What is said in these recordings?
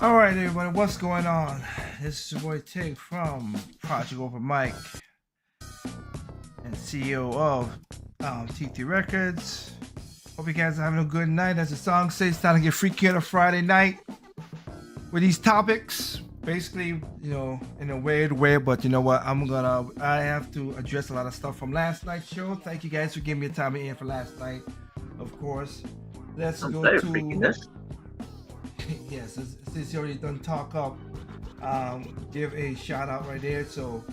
All right, everybody, what's going on? This is your boy Tig from Project Open Mic and CEO of TT Records. Hope you guys are having a good night. As the song says, it's time to get freaky on a Friday night with these topics. Basically, in a weird way, but you know what? I have to address a lot of stuff from last night's show. Thank you guys for giving me a time in for last night, of course. Let's I'm go very to freakiness. yes, since you already done talk up, give a shout out right there. So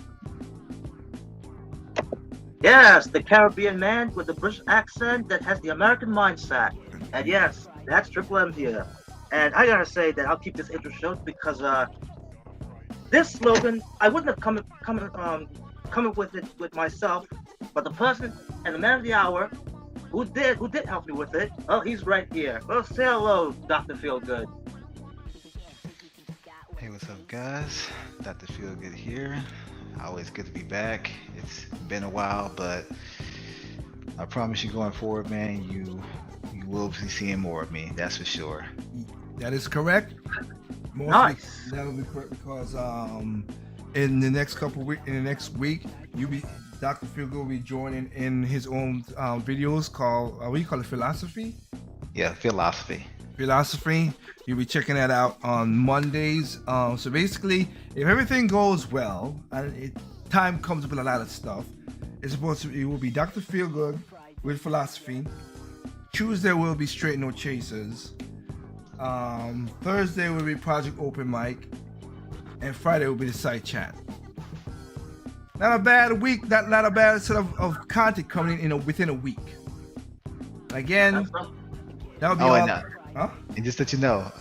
Yes, the Caribbean man with the British accent that has the American mindset. And yes, that's Triple M here. And I gotta say that I'll keep this intro short because this slogan I wouldn't have come up with it with myself, but the person and the man of the hour who did help me with it. Oh, he's right here. Well, say hello, Doctor Feelgood. Hey, what's up, guys? Dr. Feelgood here. Always good to be back. It's been a while, but I promise you, going forward, man, you will be seeing more of me. That's for sure. that is correct. Mostly Nice. that will be correct because in the next in the next week, you be Dr. Philgo will be joining in his own videos called what do you call it, philosophy. Yeah, philosophy. Philosophy. You'll be checking that out on Mondays. So basically, if everything goes well and time comes up with a lot of stuff, it will be Dr. Feelgood with philosophy. Tuesday will be Straight No Chasers. Thursday will be Project Open Mic, and Friday will be the side chat. Not a bad week. Not a bad set of content coming in within a week. Again, That's not, that'll be Oh, and all. uh, Huh? and just let you know,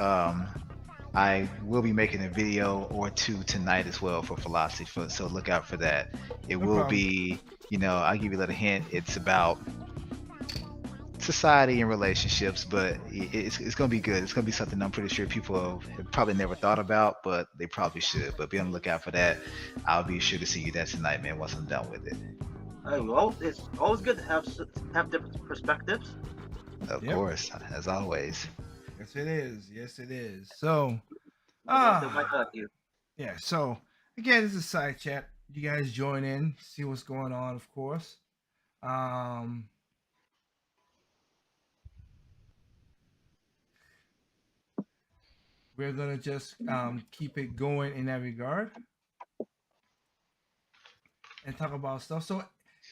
I will be making a video or two tonight as well for philosophy. So look out for that. It No will problem. be, I'll give you a little hint. It's about society and relationships, but it's gonna be good. It's gonna be something I'm pretty sure people have probably never thought about, but they probably should. But be on the lookout for that. I'll be sure to see you there tonight, man. Once I'm done with it, well, it's always good to have different perspectives. of Yep. course, as always. Yes, it is. Yes, it is. So, What else might ah, hurt you? yeah. So again, this is side chat. You guys join in, see what's going on, of course. Um, we're gonna just keep it going in that regard and talk about stuff. So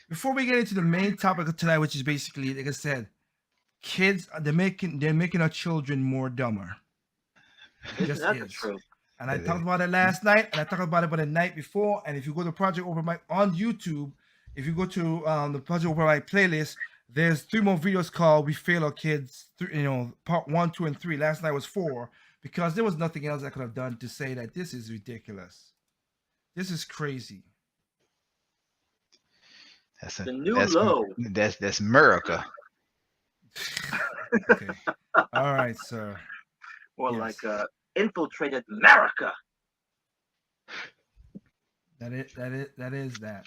before we get into the main topic of tonight, which is basically, like I said, kids they're making our children more dumber. It Isn't just that the is. truth? And I It talked is. about it last night, and I talked about it the night before. And if you go to Project Over Mike on YouTube, if you go to the Project Over Mike playlist, there's three more videos called "We Fail Our Kids." Part one, two, and three. Last night was four because there was nothing else I could have done to say that this is ridiculous. This is crazy. That's a, The new that's low. that's America. Okay. All right, sir. Or like Yes. infiltrated America. That is that.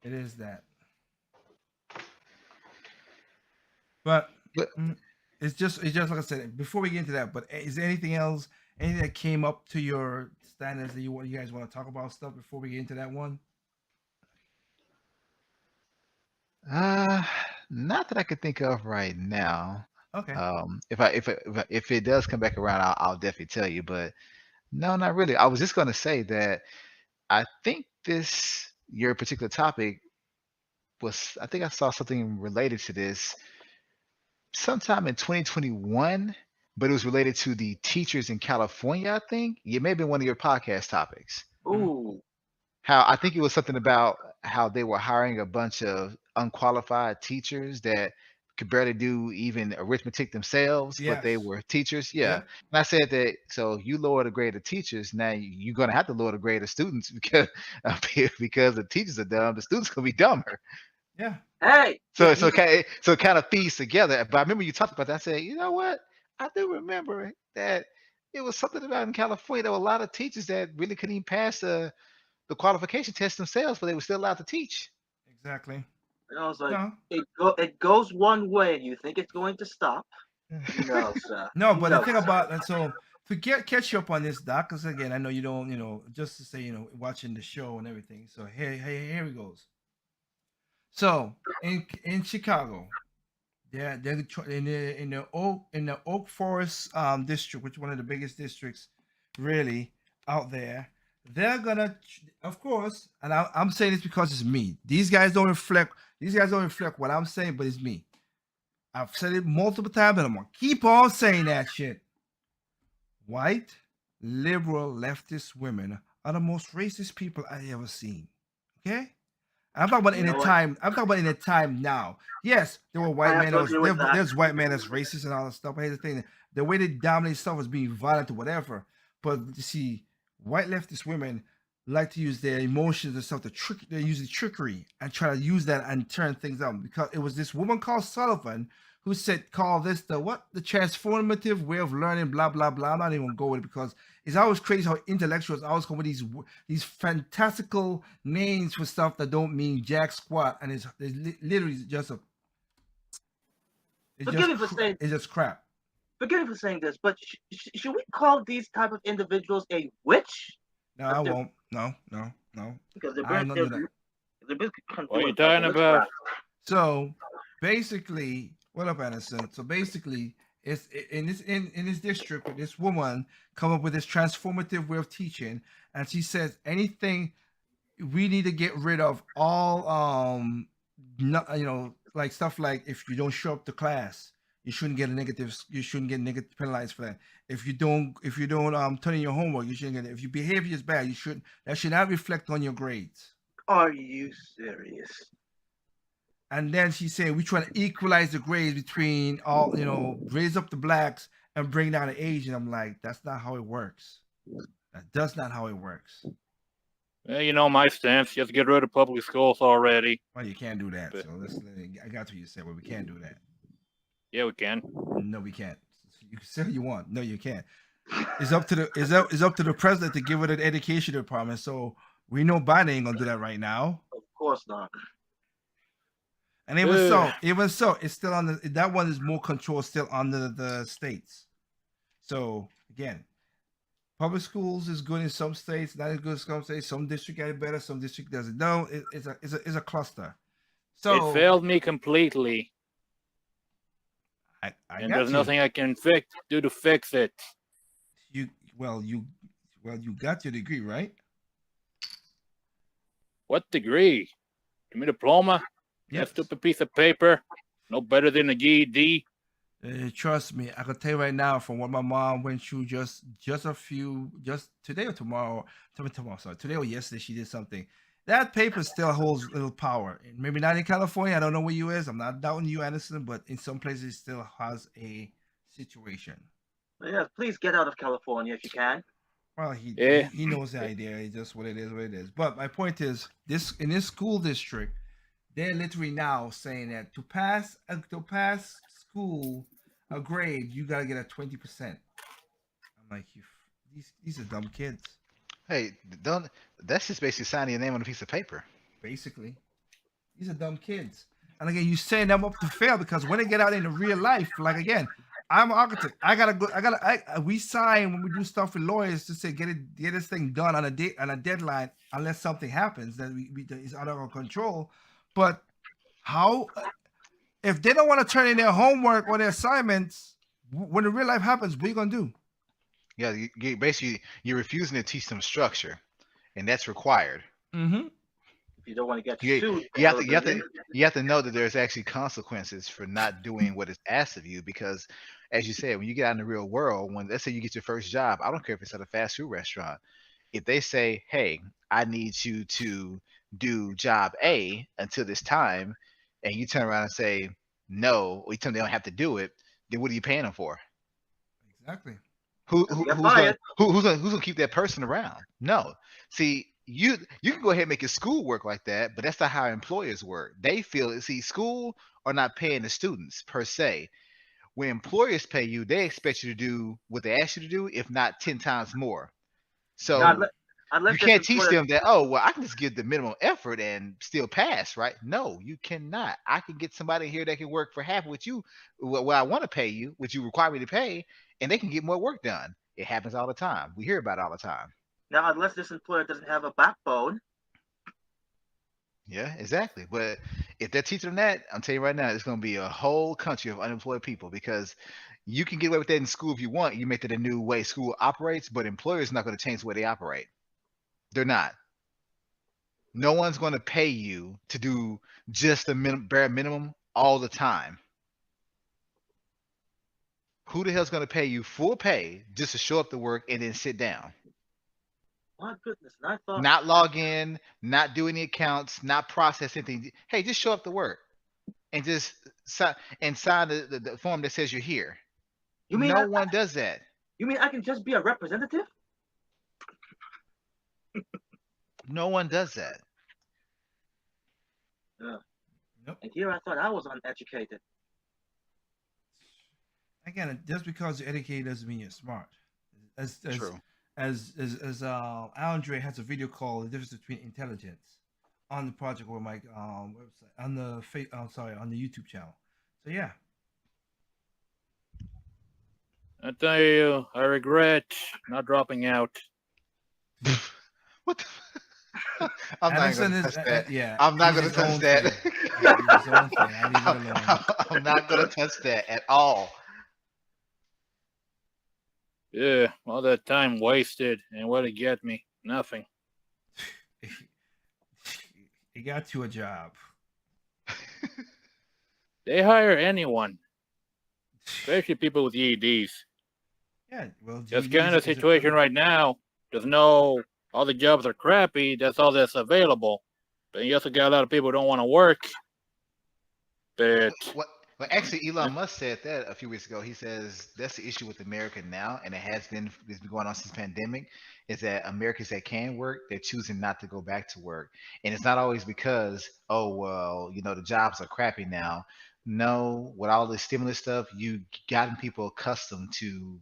It is that. But But mm, it's just like I said before we get into that. But is there anything else, anything that came up to your standards that you guys want to talk about stuff before we get into that one? uh, not that I could think of right now. Okay. If it does come back around, I'll definitely tell you. But no, not really. I was just gonna say that I think this your particular topic was. I think I saw something related to this sometime in 2021, but it was related to the teachers in California. I think it may have been one of your podcast topics. Mhm. Ooh, How I think it was something about how they were hiring a bunch of unqualified teachers that could barely do even arithmetic themselves, but they Yes. were teachers. Yeah. Yep. And I said that, so you lower the grade of teachers, now you're going to have to lower the grade of students because because the teachers are dumb, the students going to be dumber. Yeah. hey, So it kind of feeds together. But I remember you talked about that. I said, you know what? I do remember that it was something about in California. There were a lot of teachers that really couldn't even pass the qualification test themselves, but they were still allowed to teach. Exactly. and I was like, No. it goes one way, and you think it's going to stop, No, sir. No, but the No, thing sir. about and so to catch you up on this, Doc, because again, I know you don't, just to say, watching the show and everything. So here he goes. So in Chicago, they're in the Oak Forest district, which is one of the biggest districts, really out there. They're gonna, of course, and I'm saying this because it's me. These guys don't reflect. These guys don't reflect what I'm saying, but it's me. I've said it multiple times, and I'm gonna keep on saying that shit. White, liberal, leftist women are the most racist people I ever seen. Okay? I'm talking about You in a know what? time. I'm talking about in a time now. Yes, there were I white have men to that was agree with that. there's white men that's racist and all that stuff. But here's the thing: the way they dominate stuff is being violent or whatever. But you see, white leftist women like to use their emotions and stuff to trick. They're using trickery and try to use that and turn things out. Because it was this woman called Sullivan who said, "Call this the transformative way of learning." Blah blah blah. I'm not even going to go with it because it's always crazy how intellectuals always come with these fantastical names for stuff that don't mean jack squat, and it's literally just a Forgive me for saying. it's just crap. Forgive me for saying this, but should we call these type of individuals a witch? No, I won't. No. Because I ain't gonna do that. they're basically What are you doing talking about? witchcraft. So basically, what up, Anderson? So basically, it's in this district, this woman come up with this transformative way of teaching, and she says anything we need to get rid of all like stuff like if you don't show up to class, you shouldn't get negative penalized for that. If you don't turn in your homework, you shouldn't get it. If your behavior is bad, that should not reflect on your grades. Are you serious? And then she said we try to equalize the grades between all, raise up the blacks and bring down the Asian. I'm like, that's not how it works. That's not how it works. Well, you know my stance. You have to get rid of public schools already. Well, you can't do that. But- So I got what you said, but we can't do that. Yeah, we can. No, we can't. You can say what you want. No, you can't. It's up to the president to give it an education department. So we know Biden ain't gonna do that right now. Of course not. And even so, it's still on that one is more control still under the states. So again, public schools is good in some states, not as good as some states. Some district get it better, some district doesn't. No, it's a cluster. So it failed me completely, I and got there's you. nothing I can do to fix it. You got your degree, right? What degree? Give me a diploma? Yes. That stupid piece of paper? No better than a GED? Trust me, I can tell you right now from what my mom went through just today or tomorrow. Sorry, today or yesterday she did something. That paper still holds little power. Maybe not in California. I don't know where you is. I'm not doubting you, Anderson, but in some places it still has a situation. Yes, please get out of California if you can. Well, he Yeah. he knows the idea. It's just what it is. But my point is, in this school district, they're literally now saying that to pass school a grade, you gotta get a 20%. I'm like, these are dumb kids. Hey, don't. That's just basically signing your name on a piece of paper. Basically, these are dumb kids. And again, you setting them up to fail because when they get out into real life, like again, I'm an architect. We sign when we do stuff with lawyers to say get this thing done on a deadline unless something happens that is out of our control. But how if they don't want to turn in their homework or their assignments when the real life happens, what are you gonna do? Yeah, you're refusing to teach them structure, and that's required. Mm-hmm. If you don't want to get You, sued. you have to know that there's actually consequences for not doing what is asked of you because, as you said, when you get out in the real world, when let's say you get your first job, I don't care if it's at a fast food restaurant. If they say, "Hey, I need you to do job A until this time," and you turn around and say no, or you tell them they don't have to do it, then what are you paying them for? Exactly. Who's Get gonna, fired. who's gonna keep that person around? No. See, you can go ahead and make your school work like that, but that's not how employers work. They feel school are not paying the students per se. When employers pay you, they expect you to do what they ask you to do, if not 10 times more. So Now, Unless You this can't teach employer- them that, oh, well, I can just give the minimum effort and still pass, right? No, you cannot. I can get somebody here that can work for half what you, what I want to pay you, what you require me to pay, and they can get more work done. It happens all the time. We hear about it all the time. Now, unless this employer doesn't have a backbone, Yeah, exactly. But if they're teaching them that, I'm telling you right now, it's going to be a whole country of unemployed people because you can get away with that in school if you want. You make that a new way school operates, but employers are not going to change the way they operate. They're not. No one's going to pay you to do just the bare minimum all the time. Who the hell's going to pay you full pay just to show up to work and then sit down? my goodness, and I thought Not log in, not do any accounts, not process anything. Hey, just show up to work and just sign the form that says you're here. you mean No one does that. you mean I can just be a representative? No one does that. Nope. And here I thought I was uneducated. Again, just because you're educated doesn't mean you're smart. True. As Andre has a video called "The Difference Between Intelligence" on the Project Over Mike website, on the on the YouTube channel. So yeah, I tell you, I regret not dropping out. What the I'm not Anderson going to is touch that. yeah. I'm not he's going to his touch own that. thing. Yeah, he's his own thing. I leave it alone. I'm not going to touch that at all. Yeah, all that time wasted, and what it get me? Nothing. He got you a job. They hire anyone, especially people with EDs. Yeah, well, This GED kind of is a situation pretty- right now, there's no, all the jobs are crappy. That's all that's available. But you also got a lot of people who don't want to work. But Well, actually, Elon Musk said that a few weeks ago. He says that's the issue with America now, and it's been going on since the pandemic, is that Americans that can work, they're choosing not to go back to work. And it's not always because, oh, well, the jobs are crappy now. No, with all this stimulus stuff, you gotten people accustomed to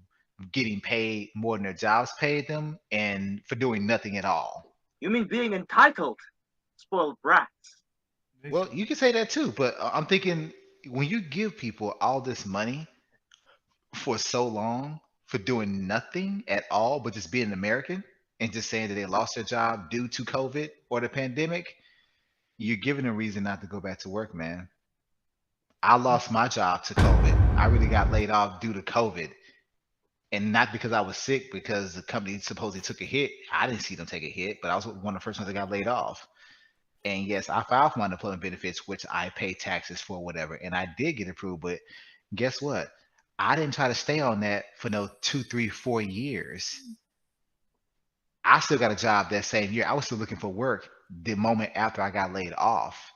getting paid more than their jobs paid them and for doing nothing at all. You mean being entitled, spoiled brats? Well, you can say that too, but I'm thinking when you give people all this money for so long for doing nothing at all, but just being an American and just saying that they lost their job due to COVID or the pandemic, you're giving them a reason not to go back to work, man. I lost my job to COVID. I really got laid off due to COVID. And not because I was sick, because the company supposedly took a hit. I didn't see them take a hit, but I was one of the first ones that got laid off. And yes, I filed for my unemployment benefits, which I pay taxes for, whatever. And I did get approved. But guess what? I didn't try to stay on that for no 2, 3, 4 years. I still got a job that same year. I was still looking for work the moment after I got laid off.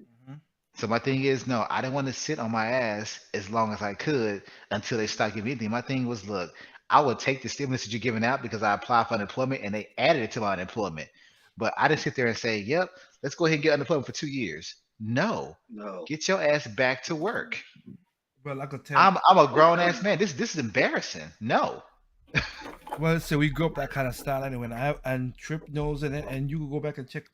Mhm. So my thing is, no, I didn't want to sit on my ass as long as I could until they stopped giving me anything. My thing was, look, I would take the stimulus that you're giving out because I applied for unemployment and they added it to my unemployment. But I didn't sit there and say, yep, let's go ahead and get unemployment for 2 years. No, No. get your ass back to work. Well, I could tell. I'm a grown ass man. This is embarrassing. No. Well, so we grew up that kind of style anyway. And Trip knows it, and you can go back and check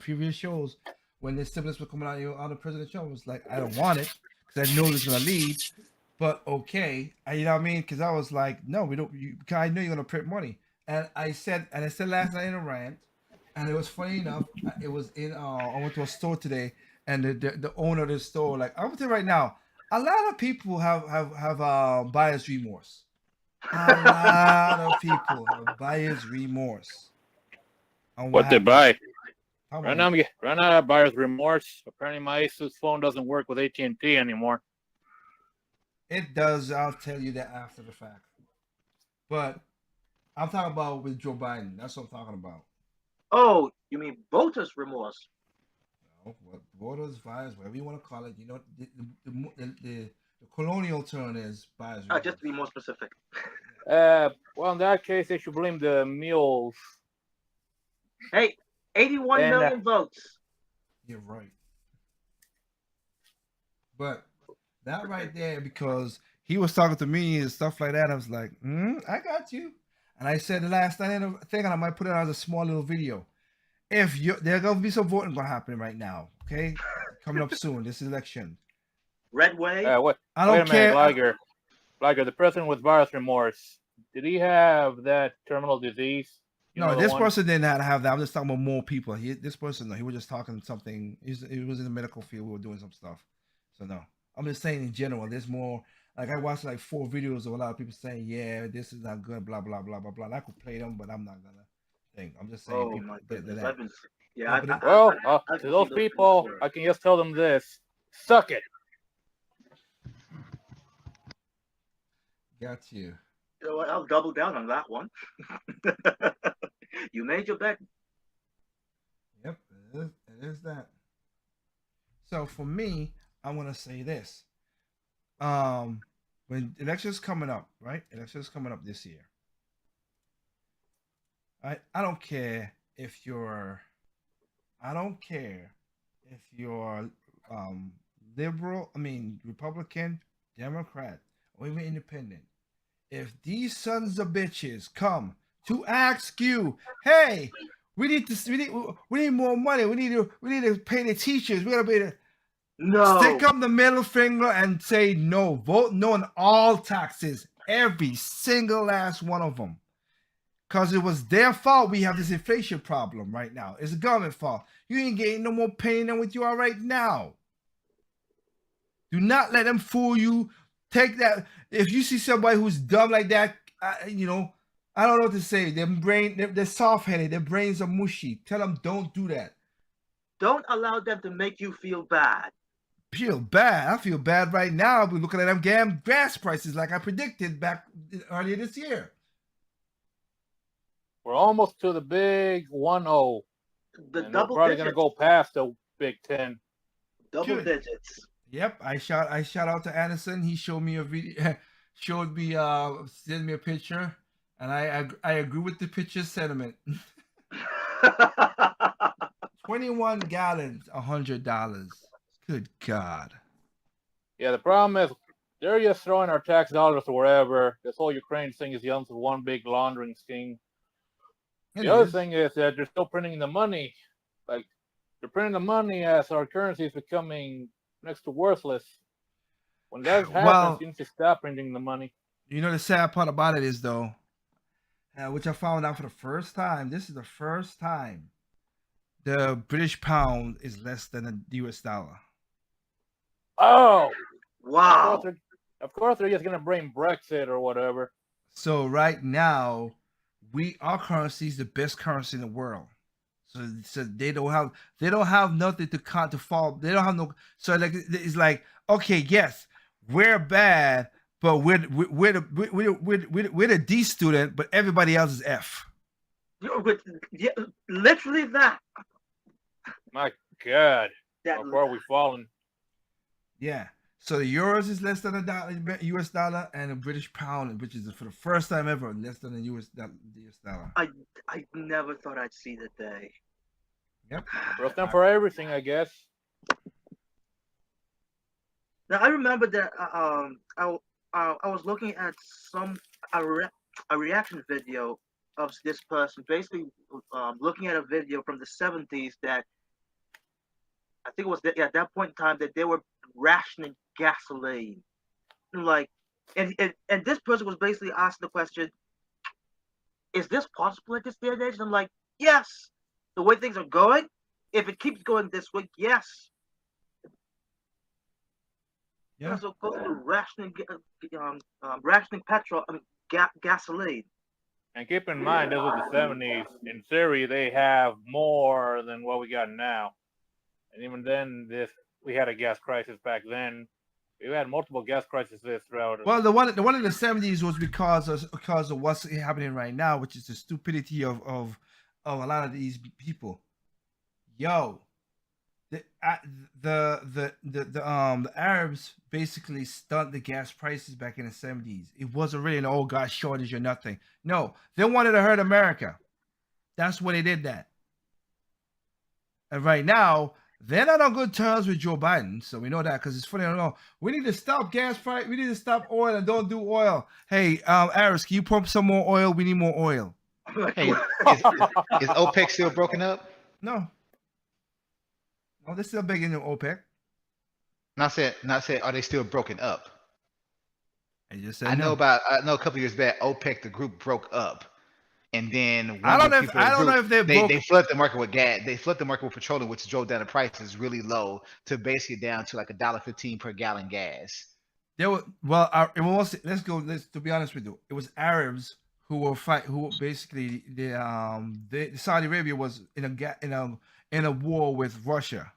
previous shows when the stimulus was coming out on the president show. I was like, I don't want it because I know it's gonna lead. But okay, you know what I mean? Because I was like, no, we don't. Because I know you're gonna print money. And I said last night in a rant, and it was funny enough. It was in. I went to a store today, and the owner of the store, like, I'm gonna tell you right now, a lot of people have buyer's remorse. A lot of people have buyer's remorse. on what they happened. buy? How Right about now, I have buyer's remorse. Apparently, my Asus phone doesn't work with AT&T anymore. it does. I'll tell you that after the fact. But I'm talking about with Joe Biden. That's what I'm talking about. Oh, you mean voters' remorse? No, what voters, buyers, whatever you want to call it. You know, the colonial term is buyers. Just to be more specific. Well, in that case, they should blame the mules. Hey, 81 And, million votes. You're right. But that right there, because he was talking to me and stuff like that, I was like, I got you. And I said the last night in a thing, and I might put it as a small little video. If you there's gonna be some voting gonna happen right now, okay? Coming up soon, this election. Red wave. Wait I a don't minute, care. Liger, the president with virus remorse, did he have that terminal disease? You No, know the this one? person did not have that. I'm just talking about more people. This person, no, he was just talking something. He was in the medical field. We were doing some stuff. So no, I'm just saying in general. There's more. Like I watched like 4 videos of a lot of people saying, "Yeah, this is not good." Blah blah blah blah blah. And I could play them, but I'm not gonna think. I'm just saying. Oh people my get to goodness! that. I've been, yeah. No, but it- Well, I've to seen those those people, before. I can just tell them this: suck it. Got you. You know what? I'll double down on that one. You made your bet. Yep, it is that. So for me, I want to say this. When elections coming up, right? Elections coming up this year. I don't care if you're liberal, I mean Republican, Democrat, or even independent. If these sons of bitches come to ask you, hey, we need more money. We need to pay the teachers. We gotta pay the No. stick up the middle finger and say no. Vote no on all taxes, every single last one of them. Because it was their fault we have this inflation problem right now. It's the government fault. You ain't getting no more pay than what you are right now. Do not let them fool you. Take that. If you see somebody who's dumb like that, I don't know what to say. They're soft-headed. Their brains are mushy. Tell them don't do that. Don't allow them to make you feel bad. Feel bad. I feel bad right now. We're looking at them damn gas prices like I predicted back earlier this year. We're almost to the big 1-0. The And double we're probably digits. going to go past the Big 10. Double Good. digits. Yep, I shout out to Anderson. He showed me a video, sent me a picture, and I agree with the picture sentiment. 21 gallons, $100. Good God. Yeah, the problem is they're just throwing our tax dollars wherever. This whole Ukraine thing is just one big laundering scheme. The other thing is that they're still printing the money. Like, they're printing the money as our currency is becoming next to worthless. When that happens, Well- you need to stop printing the money. You know the sad part about it is though, which I found out for the first time. This is the first time the British pound is less than the US dollar. Oh! Wow. Of course they're just going to bring Brexit or whatever. So right now, our currency is the best currency in the world. So they don't have nothing to fall. They don't have no. So like it's like, okay, yes, we're bad, but we're the D student, but everybody else is F. Yeah, literally that. My God, That how far are we falling? Yeah. So the euros is less than US dollar, and the British pound, which is for the first time ever less than the US dollar. I never thought I'd see the day. Yep. First time for everything, I guess. Now I remember that I was looking at a reaction video of this person, basically looking at a video from the 70s that I think it was at that point in time that they were rationing gasoline. Like, and this person was basically asking the question, is this possible at this day and age? And I'm like, yes. The way things are going, if it keeps going this way, yes. Yeah. So go to rationing petrol, gasoline. And keep in mind, this was the 70s. In theory, they have more than what we got now. And even then, we had a gas crisis back then. We had multiple gas crises throughout. Well, the one in the 70s was because of what's happening right now, which is the stupidity of a lot of these people. Yo, the Arabs basically stunned the gas prices back in the 70s. It wasn't really an old gas shortage or nothing. No, they wanted to hurt America. That's why they did that. And right now, They're not on good terms with Joe Biden, so we know that because it's funny. I don't know. We need to stop gas price. We need to stop oil and don't do oil. Hey, Aris, can you pump some more oil? We need more oil. Hey, is OPEC still broken up? No. No, they're still begging the OPEC. Not said. Are they still broken up? I just said I know no. a couple years back, OPEC the group broke up, and then I don't know if they broke. They flooded the market with gas. They flooded the market with petroleum, which drove down the prices really low to basically down to like $1.15 per gallon gas. There were to be honest with you, it was Arabs who were basically the Saudi Arabia was in a war with Russia,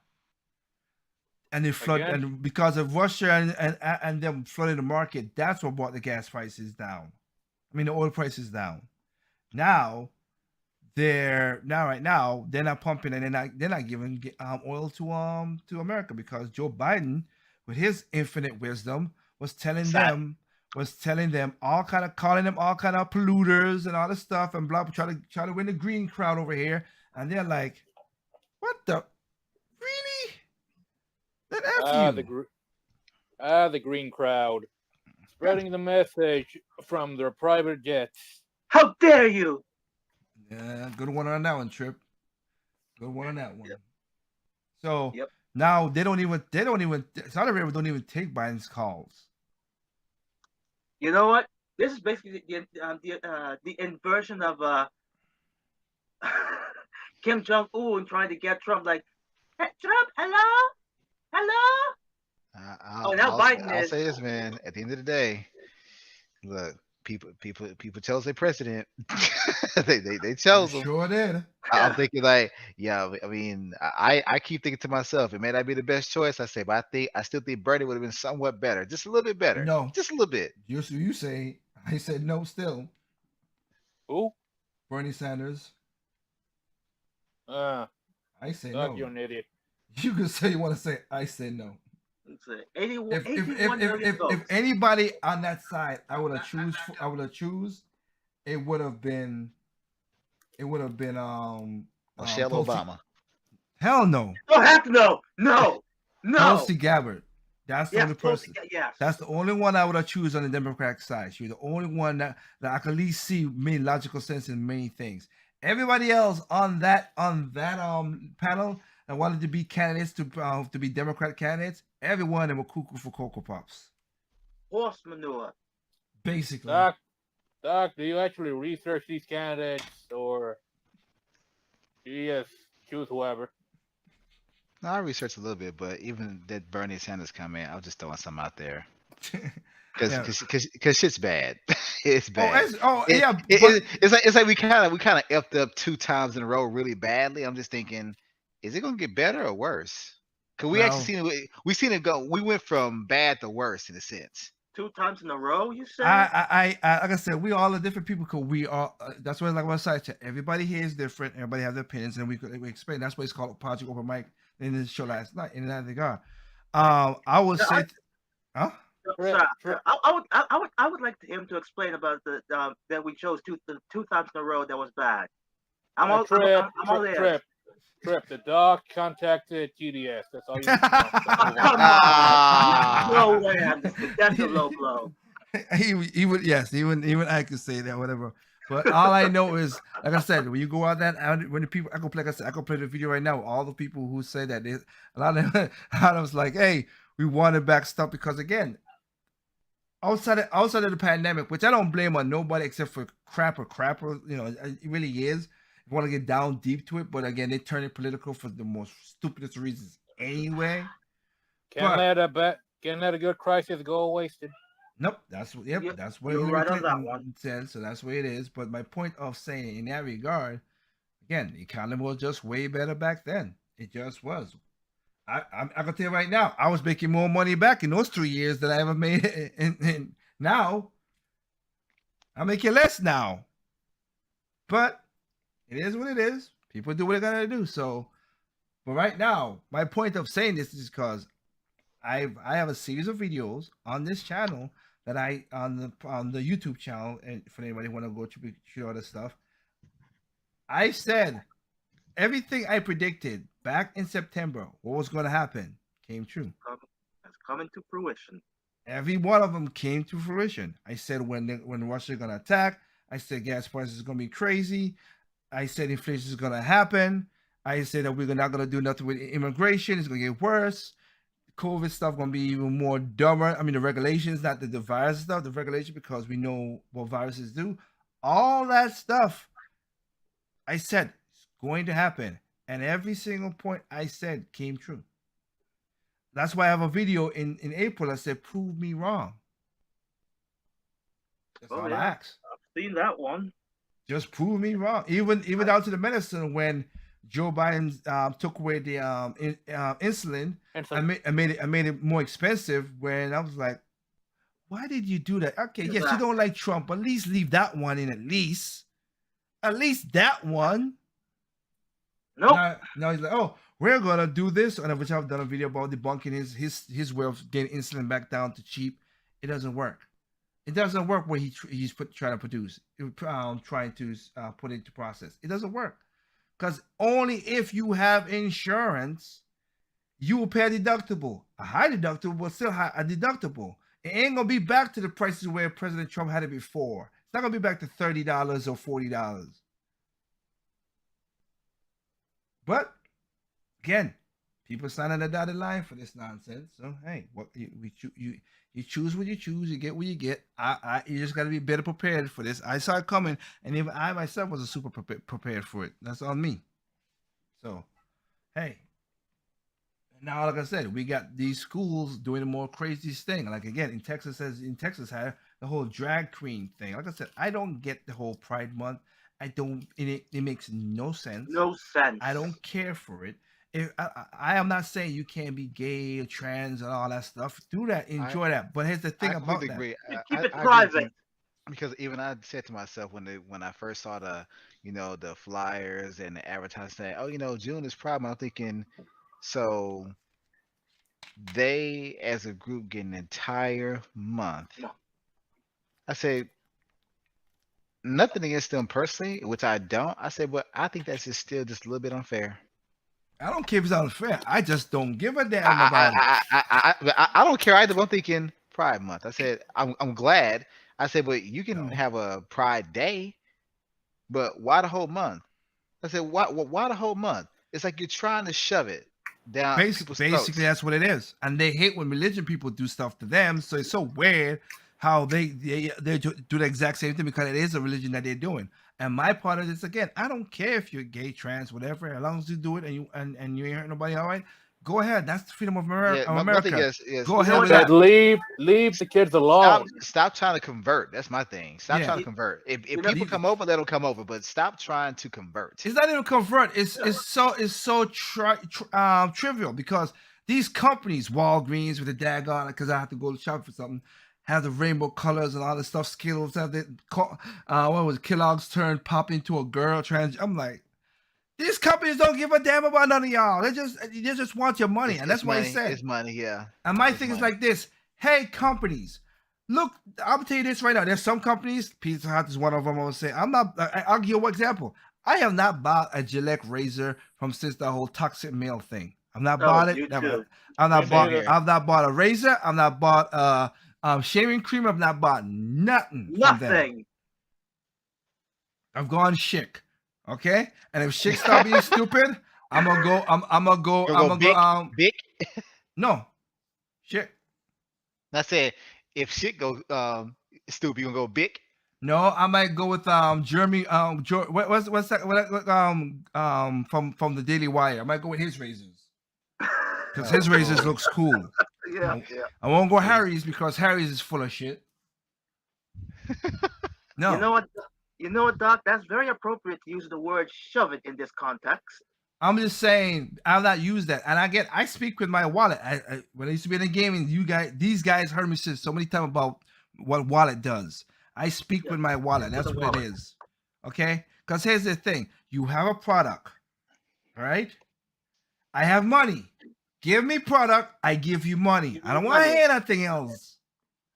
and they flooded, and because of Russia and them flooding the market, that's what brought the gas prices down. I mean the oil prices down. Now they're not pumping and they're not giving oil to America because Joe Biden, with his infinite wisdom, was telling them calling them all kind of polluters and all this stuff and blah, try to win the green crowd over here, and they're like, what the really? Then F you. The green crowd spreading the message from their private jets. How dare you? Yeah, good one on that one, Trip. Good one on that one. Yep. So now Saudi Arabia don't even take Biden's calls. You know what? This is basically the inversion of Kim Jong-un trying to get Trump like, hey, Trump, hello. I'll say this, man. At the end of the day, look, people chose their president. they chose him. Sure did. I'm thinking like, yeah. I mean, I keep thinking to myself, it may not be the best choice. I say, but I still think Bernie would have been somewhat better, just a little bit better. No, just a little bit. You say. I said no. Still. Who? Bernie Sanders. I say no. You're an idiot. You can say you want to say. I say no. If anybody on that side, I would have choose. It would have been. Michelle Obama. Hell no. Oh heck no. Tulsi Gabbard. That's the only person. Yes. That's the only one I would have choose on the Democratic side. She's the only one that I can at least see made logical sense in many things. Everybody else on that panel that wanted to be candidates to be Democrat candidates, everyone of them were cuckoo for Cocoa Pops. Horse manure. Basically. Doc, do you actually research these candidates, or do you just choose whoever? No, I researched a little bit, but even that Bernie Sanders comment, I was just throwing something out there. Because shit's bad. It's bad. It's like we kind of effed up 2 times in a row really badly. I'm just thinking, is it gonna get better or worse? Because we seen it go. We went from bad to worse in a sense. 2 times in a row, you said? I like I said, we all are different people because we are. That's why, like I said, everybody here is different. Everybody have their opinions, and we explain. That's why it's called Project Open Mic in the show last night. In that regard, I would say, huh? I would like him to explain about the that we chose 2 times in a row that was bad. I'm all there. Trip, the dog contacted GDS. That's all you need to know. No way. That's a low blow. He would even I could say that, whatever. But all I know is, like I said, when you go out when the people, I can play the video right now. All the people who say that, a lot of them was like, hey, we wanted back stuff because again, outside of the pandemic, which I don't blame on nobody except for crapper, it really is. You want to get down deep to it, but again, they turn it political for the most stupidest reasons anyway. Can't let a good crisis go wasted. Nope, that's what right on that one said. So that's the way it is. But my point of saying in that regard, again, the economy was just way better back then. It just was. I can tell you right now, I was making more money back in those 3 years than I ever made. And now, I'm making less now. But it is what it is. People do what they're gonna do. So, but right now, my point of saying this is because I have a series of videos on this channel that on the YouTube channel, and for anybody who want to go to all this stuff, I said everything I predicted back in September, what was going to happen, came true. It's coming to fruition. Every one of them came to fruition. I said when Russia is going to attack, I said gas prices is going to be crazy. I said inflation is going to happen. I said that we're not going to do nothing with immigration. It's going to get worse. COVID stuff going to be even more dumber. I mean, the regulations, not the virus stuff, the regulation, because we know what viruses do. All that stuff, I said, it's going to happen. And every single point I said came true. That's why I have a video in April that said, prove me wrong. That's all I ask. I've seen that one. Just prove me wrong. Even down to the medicine when Joe Biden took away the insulin and made it more expensive. When I was like, why did you do that? Okay, yes, you don't like Trump, but at least leave that one in. At least that one. Nope. Now he's like, oh, we're gonna do this, and which I've done a video about debunking his way of getting insulin back down to cheap. It doesn't work. It doesn't work where he's trying to produce, trying to put into process. It doesn't work. Because only if you have insurance, you will pay a deductible. A high deductible, but still a deductible. It ain't going to be back to the prices where President Trump had it before. It's not going to be back to $30 or $40. But, again, people signing a dotted line for this nonsense. So, hey, you choose what you choose. You get what you get. You just got to be better prepared for this. I saw it coming, and even I myself wasn't super prepared for it. That's on me. So, hey. Now, like I said, we got these schools doing the more craziest thing. Like, again, in Texas had the whole drag queen thing. Like I said, I don't get the whole Pride Month. It makes no sense. No sense. I don't care for it. I am not saying you can't be gay or trans and all that stuff. Do that, enjoy that. But here's the thing about that. Keep it private. Because even I said to myself when I first saw the flyers and the advertising saying, oh, June is Pride Month, I'm thinking, so they as a group get an entire month. No. I say nothing against them personally, which I don't. I said, but I think that's still just a little bit unfair. I don't care if it's unfair. I just don't give a damn about it. I don't care either. But I'm thinking Pride Month. I said I'm glad. I said, but you can have a Pride Day, but why the whole month? I said, why the whole month? It's like you're trying to shove it down people's throats. Basically, that's what it is. And they hate when religion people do stuff to them. So it's so weird how they do the exact same thing because it is a religion that they're doing. And my part of this, again, I don't care if you're gay, trans, whatever, as long as you do it and you ain't hurt nobody, all right, go ahead. That's the freedom of America. Go ahead with that. Leave the kids alone. Stop trying to convert. That's my thing. Stop trying to convert. If people come over, let them come over, but stop trying to convert. It's not even convert. It's so trivial because these companies, Walgreens with the daggone, because I have to go to shop for something, have the rainbow colors and all this stuff. Skittles have Kellogg's turn pop into a girl trans. I'm like, these companies don't give a damn about none of y'all. They just want your money, and that's why I say it's money. Yeah. And my thing is like this: hey, companies, look, I'll tell you this right now. There's some companies. Pizza Hut is one of them. I would say I'll give you an example. I have not bought a Gillette razor since the whole toxic male thing. I've not bought it. I've not bought a razor. I've not bought shaving cream. I've not bought nothing. Nothing. I've gone Schick. Okay, and if Schick start being stupid, I'm gonna go. Bic. No, Schick. I said if Schick go stupid, you gonna go Bic? No, I might go with Jeremy. What's that? From the Daily Wire. I might go with his razors because his razors looks cool. Yeah. I won't go Harry's because Harry's is full of shit. No. You know what, Doc? That's very appropriate to use the word "shove it" in this context. I'm just saying I've not used that, and I speak with my wallet. When I used to be in the game, and these guys heard me say so many times about what wallet does. I speak with my wallet. That's what it is. Okay? Because here's the thing: you have a product, all right? I have money. Give me product. I give you money. I don't want to hear nothing else.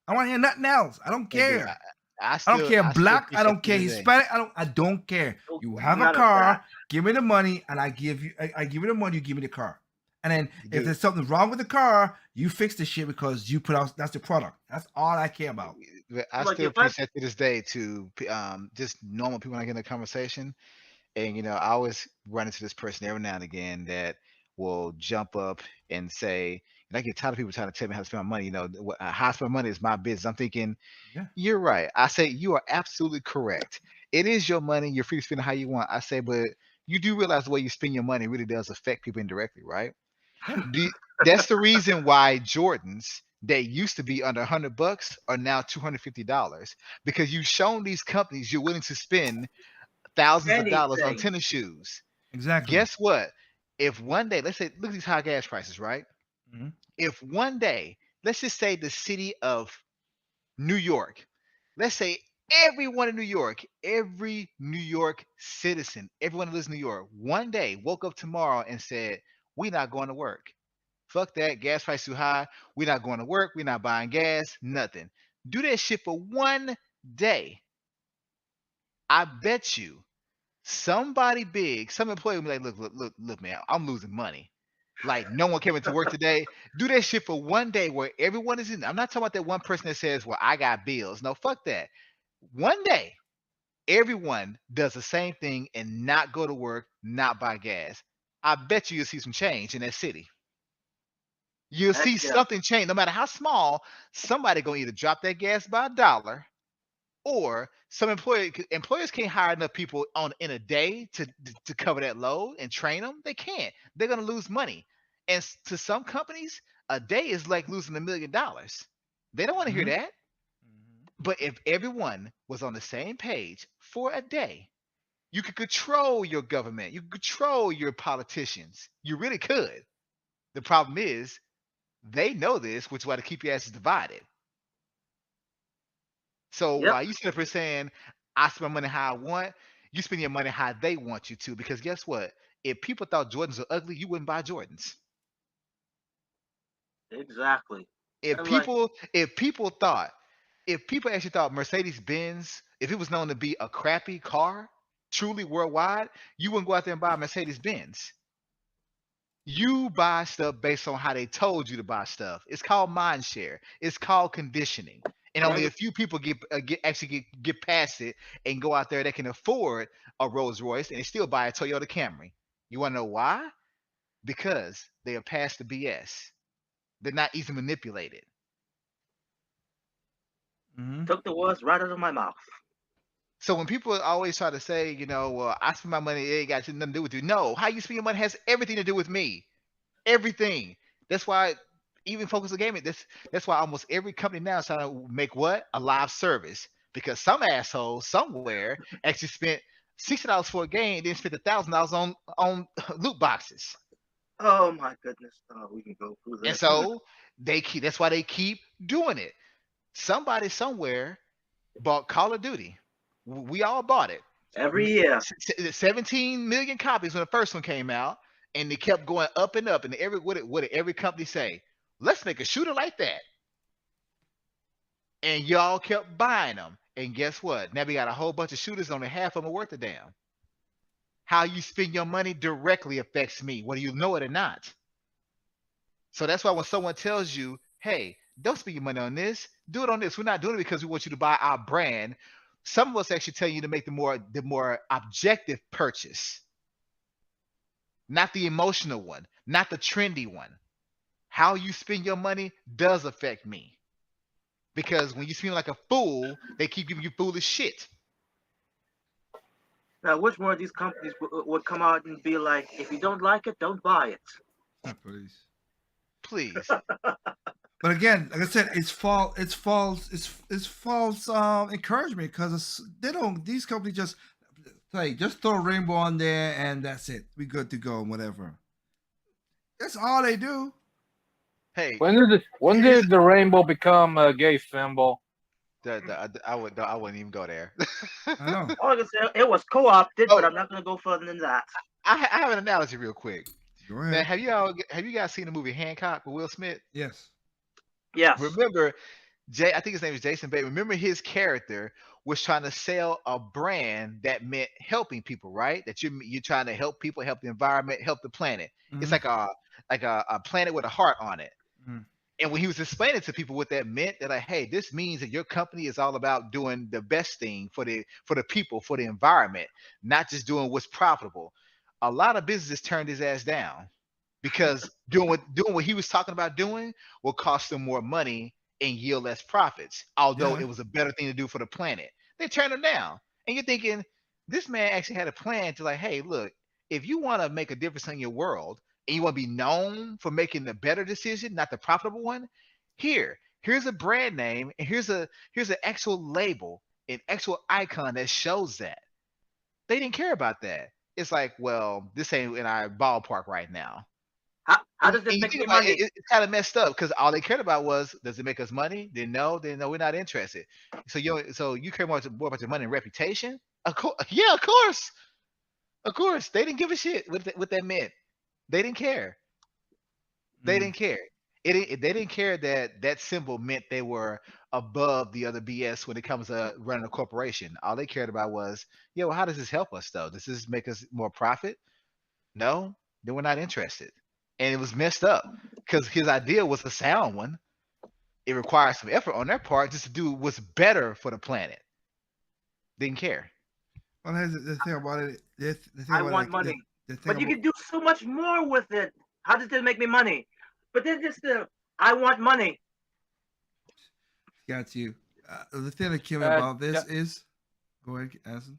I want to hear nothing else. I don't care. I don't care still black. I appreciate don't you care today. Hispanic. I don't care. Oh, You have a none of car. that. Give me the money, and I give you. I give you the money. You give me the car. And then if Dude. there's something wrong with the car, you fix the shit because you put out. That's the product. That's all I care about. But I Like, still if I- appreciate to this day to just normal people when I get in a conversation. And I always run into this person every now and again that will jump up and say, and I get tired of people trying to tell me how to spend my money. How I spend money is my business. I'm thinking, Yeah. you're right. I say you are absolutely correct. It is your money. You're free to spend it how you want. I say, but you do realize the way you spend your money really does affect people indirectly, right? That's the reason why Jordans that used to be under $100 are now $250 because you've shown these companies you're willing to spend thousands of dollars on Anything. tennis shoes. Exactly. Guess what? If one day, let's say, look at these high gas prices, right? Mhm. If one day, let's just say the city of New York, let's say everyone in New York, every New York citizen, everyone who lives in New York, one day woke up tomorrow and said, we're not going to work. Fuck that. Gas price too high. We're not going to work. We're not buying gas. Nothing. Do that shit for one day. I bet you somebody big, some employee will be like, look, man, I'm losing money. Like no one came into work today. Do that shit for one day where everyone is in. I'm not talking about that one person that says, well, I got bills. No, fuck that. One day, everyone does the same thing and not go to work, not buy gas. I bet you'll see some change in that city. You'll Heck see yeah. something change, no matter how small. Somebody gonna either drop that gas by $1, or some employers can't hire enough people in a day to cover that load and train them. They can't. They're gonna lose money. And to some companies, a day is like losing $1 million. They don't want to hear Mhm. that. But if everyone was on the same page for a day, you could control your government. You could control your politicians. You really could. The problem is they know this, which is why they keep your asses divided. So Yep. while you sit up here saying, I spend money how I want, you spend your money how they want you to. Because guess what? If people thought Jordans were ugly, you wouldn't buy Jordans. Exactly. If And like, people actually thought Mercedes Benz, if it was known to be a crappy car, truly worldwide, you wouldn't go out there and buy a Mercedes Benz. You buy stuff based on how they told you to buy stuff. It's called mind share. It's called conditioning. And only a few people get past it and go out there that can afford a Rolls Royce and they still buy a Toyota Camry. You want to know why? Because they are past the BS. They're not easily manipulated. Mhm. took the words right out of my mouth. So when people always try to say, well, I spend my money, it ain't got nothing to do with you. No, how you spend your money has everything to do with me. Everything. That's why even Focus on Gaming, that's why almost every company now is trying to make what? A live service. Because some asshole somewhere actually spent $60 for a game, then spent $1,000 on loot boxes. Oh my goodness. We can go through this. And so that's why they keep doing it. Somebody somewhere bought Call of Duty. We all bought it. Every year. 17 million copies when the first one came out, and they kept going up and up. And what did every company say? Let's make a shooter like that. And y'all kept buying them. And guess what? Now we got a whole bunch of shooters, only half of them are worth a damn. How you spend your money directly affects me, whether you know it or not. So that's why when someone tells you, hey, don't spend your money on this, do it on this. We're not doing it because we want you to buy our brand. Some of us actually tell you to make the more objective purchase. Not the emotional one, not the trendy one. How you spend your money does affect me. Because when you spend like a fool, they keep giving you foolish shit. Now, which one of these companies would come out and be like, if you don't like it, don't buy it? Please. Please. But again, like I said, it's false encouragement because these companies just throw a rainbow on there and that's it. We good to go and whatever. That's all they do. Hey, When did the rainbow become a gay symbol? I wouldn't even go there. I know. All I can say, it was co-opted, but Oh. I'm not going to go further than that. I have an analogy real quick. Go Now, ahead. have you guys seen the movie Hancock with Will Smith? Yes. Yes. Remember, I think his name is Jason Bateman. Remember his character was trying to sell a brand that meant helping people, right? That you're trying to help people, help the environment, help the planet. It's Mhm. like a planet with a heart on it. Mhm. And when he was explaining to people what that meant, they're like, "Hey, this means that your company is all about doing the best thing for the people, for the environment, not just doing what's profitable." A lot of businesses turned his ass down because doing what he was talking about doing will cost them more money and yield less profits, although Yeah. it was a better thing to do for the planet. They turned him down. And you're thinking, this man actually had a plan to like, hey, look, if you want to make a difference in your world and you want to be known for making the better decision, not the profitable one, here's a brand name and here's an actual label, an actual icon that shows that. They didn't care about that. It's like, well, this ain't in our ballpark right now. How And does this you make think me about it, money? it's kind of messed up because all they cared about was, does it make us money? They know, we're not interested. So you care more about your money and reputation? Of course, yeah, of course. They didn't give a shit what that meant. They didn't care. They Mhm. didn't care. They didn't care that that symbol meant they were above the other BS when it comes to running a corporation. All they cared about was, yeah, well, how does this help us though? Does this make us more profit? No, then we're not interested. And it was messed up because his idea was a sound one. It requires some effort on their part just to do what's better for the planet. Didn't care. Well, here's the thing about it. The thing I about want like money. the thing But you about can do so much more with it. How does this make me money? But then just I want money. got you. The thing that killed me Uh, about this yeah, is go ahead, Addison.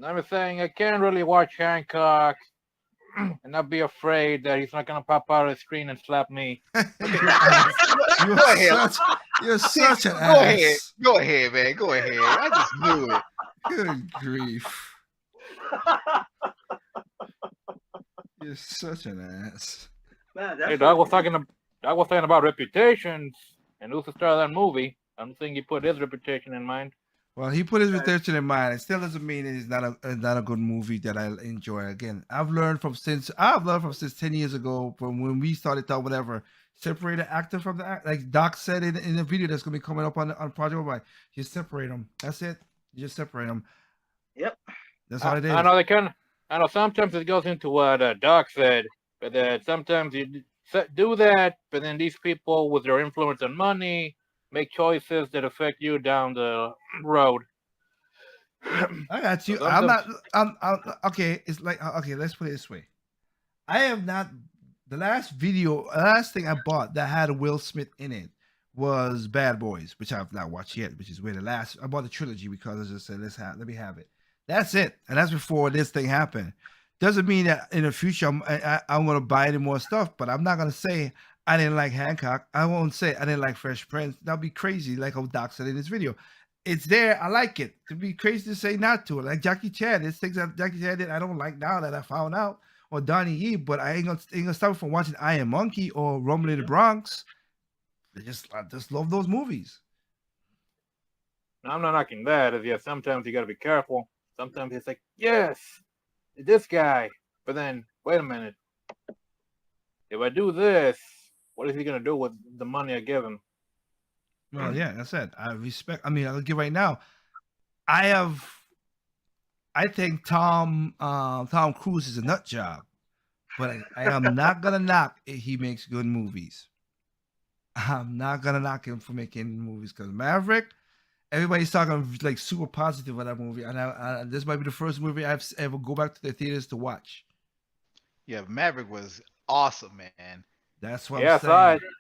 I'm saying I can't really watch Hancock and not be afraid that he's not gonna pop out of the screen and slap me. Your ass. You're Go ahead. such. You're such an Go ahead. ass. Go ahead, man. Go ahead. I just knew it. Good grief. You're such an ass. Man, Hey, that's Doug was talking about reputations, and who's the star of that movie? I don't think he put his reputation in mind. Well, he put his Right. retention in mind. It still doesn't mean it's not a good movie that I enjoy. Again, I've learned from since 10 years ago from when we started talking whatever. Separate the actor from the act, like Doc said in the video that's gonna be coming up on Project Mobile. You separate them. That's it. You just separate them. Yep. That's all it is. I know they can. I know sometimes it goes into what Doc said, but that sometimes you do that, but then these people with their influence and money make choices that affect you down the road. I got you. So I'm not. sometimes- I'm okay. It's like okay. Let's put it this way. I have not. The last thing I bought that had Will Smith in it was Bad Boys, which I've not watched yet. Which is where the last I bought the trilogy because I just said let me have it. That's it, and that's before this thing happened. Doesn't mean that in the future I'm gonna buy any more stuff, but I'm not gonna say I didn't like Hancock. I won't say I didn't like Fresh Prince. That'd be crazy, like how Doc said in this video. It's there. I like it. To be crazy to say not to it. Like Jackie Chan, there's things that Jackie Chan did I don't like now that I found out. Or Donnie Ye, but I ain't gonna stop from watching I Am Monkey or Rumble in the Bronx. I just love those movies. I'm not knocking that. Is yeah, sometimes you got to be careful. Sometimes it's like, yes, this guy, but then wait a minute. If I do this, what is he gonna do with the money I give him? Well, yeah, that's it. I respect. I mean, I'll give right now. I think Tom Cruise is a nut job, but I am not gonna knock if he makes good movies. I'm not gonna knock him for making movies because Maverick. Everybody's talking like super positive about that movie, and this might be the first movie I've ever go back to the theaters to watch. Yeah, Maverick was awesome, man. That's what Yeah, I'm saying.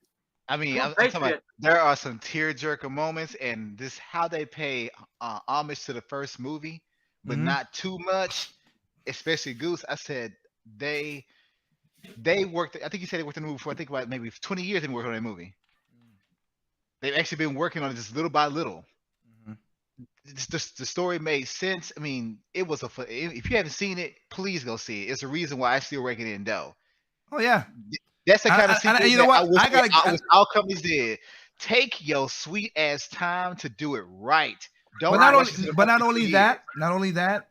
I mean, Cool I'm talking about Patriot. there are some tearjerker moments, and this how they pay homage to the first movie, but Mhm. not too much. Especially Goose. I said they worked. I think you said they worked on the movie for I think about maybe 20 years. They've been working on that movie. They've actually been working on it just little by little. Mhm. The story made sense. I mean, it was if you haven't seen it, please go see it. It's the reason why I still rank it in dough. Oh yeah, That's the kind of and sequel you know that what? I wish all companies did. Take your sweet ass time to do it right. Don't rush it not for only years. that.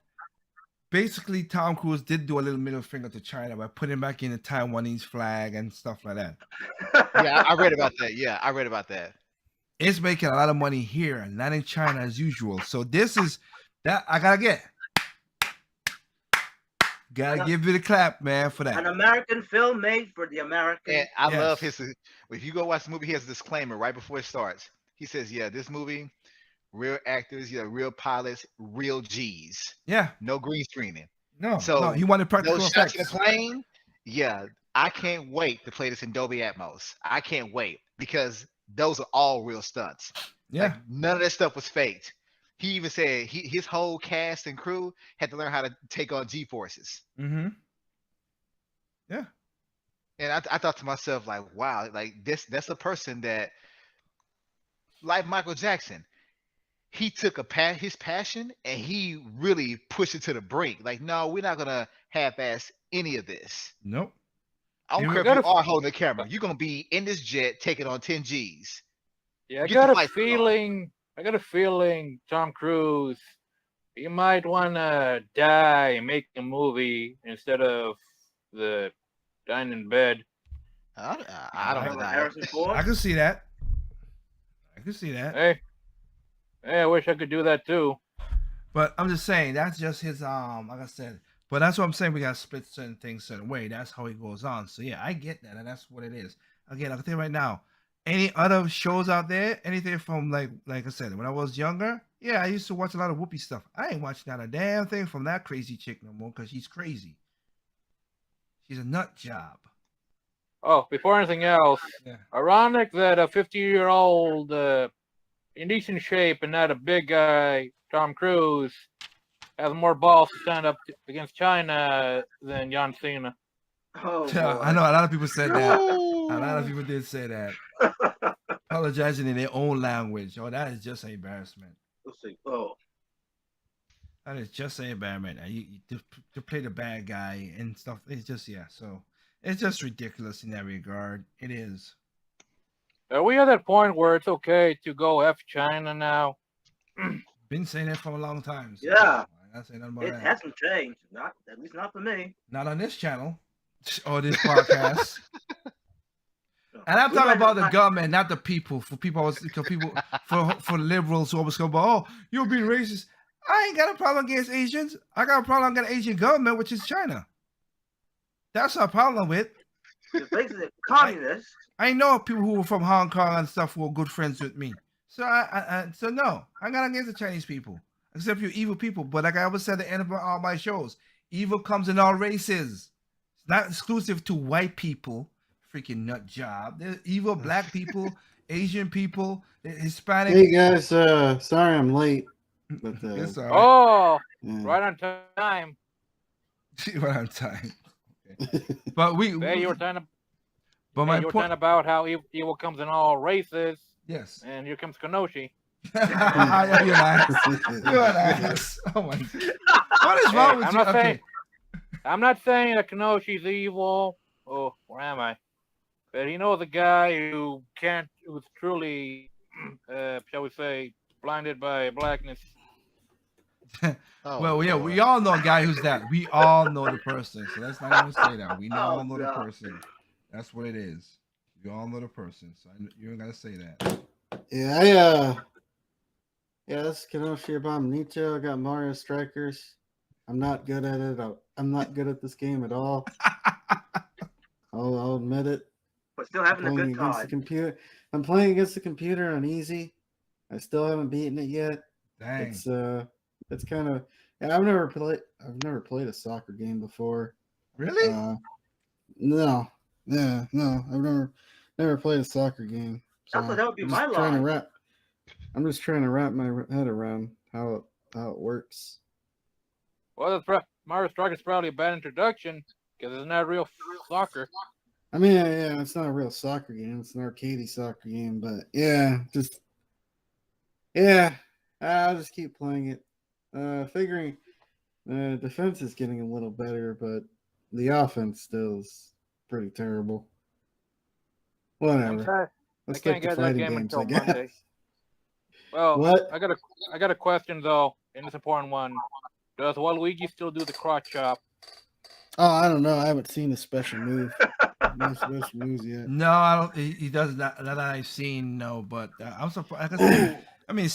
Basically, Tom Cruise did do a little middle finger to China by putting back in the Taiwanese flag and stuff like that. Yeah, I read about that. Yeah, I read about that. it's making a lot of money here, not in China as usual. So this is that I gotta get. Gotta give it a clap, man, for An that. American film made for the American. And I love Yes. his. If you go watch the movie, he has a disclaimer right before it starts. He says, "Yeah, this movie, real actors, real pilots, real G's, Yeah. no green screening, No. So, no, he wanted practical no shots in the effects. plane. Yeah, I can't wait to play this in Dolby Atmos. I can't wait because those are all real stunts. Yeah. Like, none of that stuff was faked. He even said his whole cast and crew had to learn how to take on G forces. Mm-hmm. Yeah. And I thought to myself, like, wow, like that's a person that, like Michael Jackson, he took his passion and he really pushed it to the brink. Like, no, we're not gonna half-ass any of this. Nope. I don't You care if gotta- you are holding the camera. You're gonna be in this jet taking on 10 G's. Yeah, I Get got the a lights on. feeling. I got a feeling Tom Cruise, he might want to die and make a movie instead of the dying in bed. I don't Remember deny it. Harrison Ford? I can see that. I can see that. Hey, I wish I could do that too. But I'm just saying that's just his like I said. But that's what I'm saying. We gotta split certain things certain way. That's how he goes on. So yeah, I get that, and that's what it is. Again, I can tell you right now. Any other shows out there? Anything from like I said, when I was younger, yeah, I used to watch a lot of Whoopi stuff. I ain't watching not a damn thing from that crazy chick no more because she's crazy. She's a nut job. Oh, before anything else, Yeah. ironic that a 50-year-old in decent shape and not a big guy, Tom Cruise, has more balls to stand up against China than John Cena. Oh, I know a lot of people said that. A Ooh. lot of people did say that. Apologizing in their own language. Oh, that is just an embarrassment. Let's see. Oh, That is just an embarrassment. To play the bad guy and stuff. It's just So it's just ridiculous in that regard. It is. Are we at that point where it's okay to go F China now? Been saying that for a long time. So Yeah. I gotta say nothing about it that. hasn't changed. Not at least not for me. Not on this channel or this podcast. No. And I'm We talking might about the not- government, not the people. For people, for liberals who always go, "Oh, you're being racist." I ain't got a problem against Asians. I got a problem against Asian government, which is China. That's our problem with. It's basically communists. I know people who were from Hong Kong and stuff who are good friends with me. So so no, I'm not against the Chinese people, except you evil people. But like I always said at the end of all my shows, evil comes in all races. It's not exclusive to white people. Freaking nut job. There's evil black people, Asian people, Hispanic. Hey guys, sorry I'm late, but It's all right. Oh, yeah. right on time. Right on time. Okay. But Hey, you were talking, but my you were point. talking about how evil comes in all races, Yes. and here comes Kenoshi. You're an ass. You're an ass. Oh my God. What is wrong with I'm you? not Okay. saying- I'm not saying that Kenoshi's evil. Oh, where am I? But he knows a guy who's truly, shall we say, blinded by blackness. Oh, Well, yeah, Lord. we all know a guy who's that. We all know the person, so let's not even say that. We all know the God. person. That's what it is. We all know the person, so you don't gotta say that. Yeah, this is Kenoshi Abominito. I got Mario Strikers. I'm not good at it. I'm not good at this game at all. I'll admit it. But still having a Playing good against the time. computer. I'm playing against the computer on easy. I still haven't beaten it yet. Dang. It's kind of. And I've never played a soccer game before. Really? No. Yeah, no. I've never played a soccer game. I thought that would be my line. I'm just trying to wrap my head around how it works. Well, Mario Strikers probably a bad introduction because it's not real soccer. I mean, yeah, it's not a real soccer game. It's an arcadey soccer game, but I'll just keep playing it. Figuring defense is getting a little better, but the offense still is pretty terrible. I'm Whatever. sorry, I Let's can't stick to get that fighting game games, until I guess. Monday. Well, What? I got a question though, and it's an important one. Does Waluigi still do the crotch chop? Oh, I don't know. I haven't seen a special move. best news yet. No, I don't. He does not. That I've seen. No, but I'm surprised. Like I said, I mean,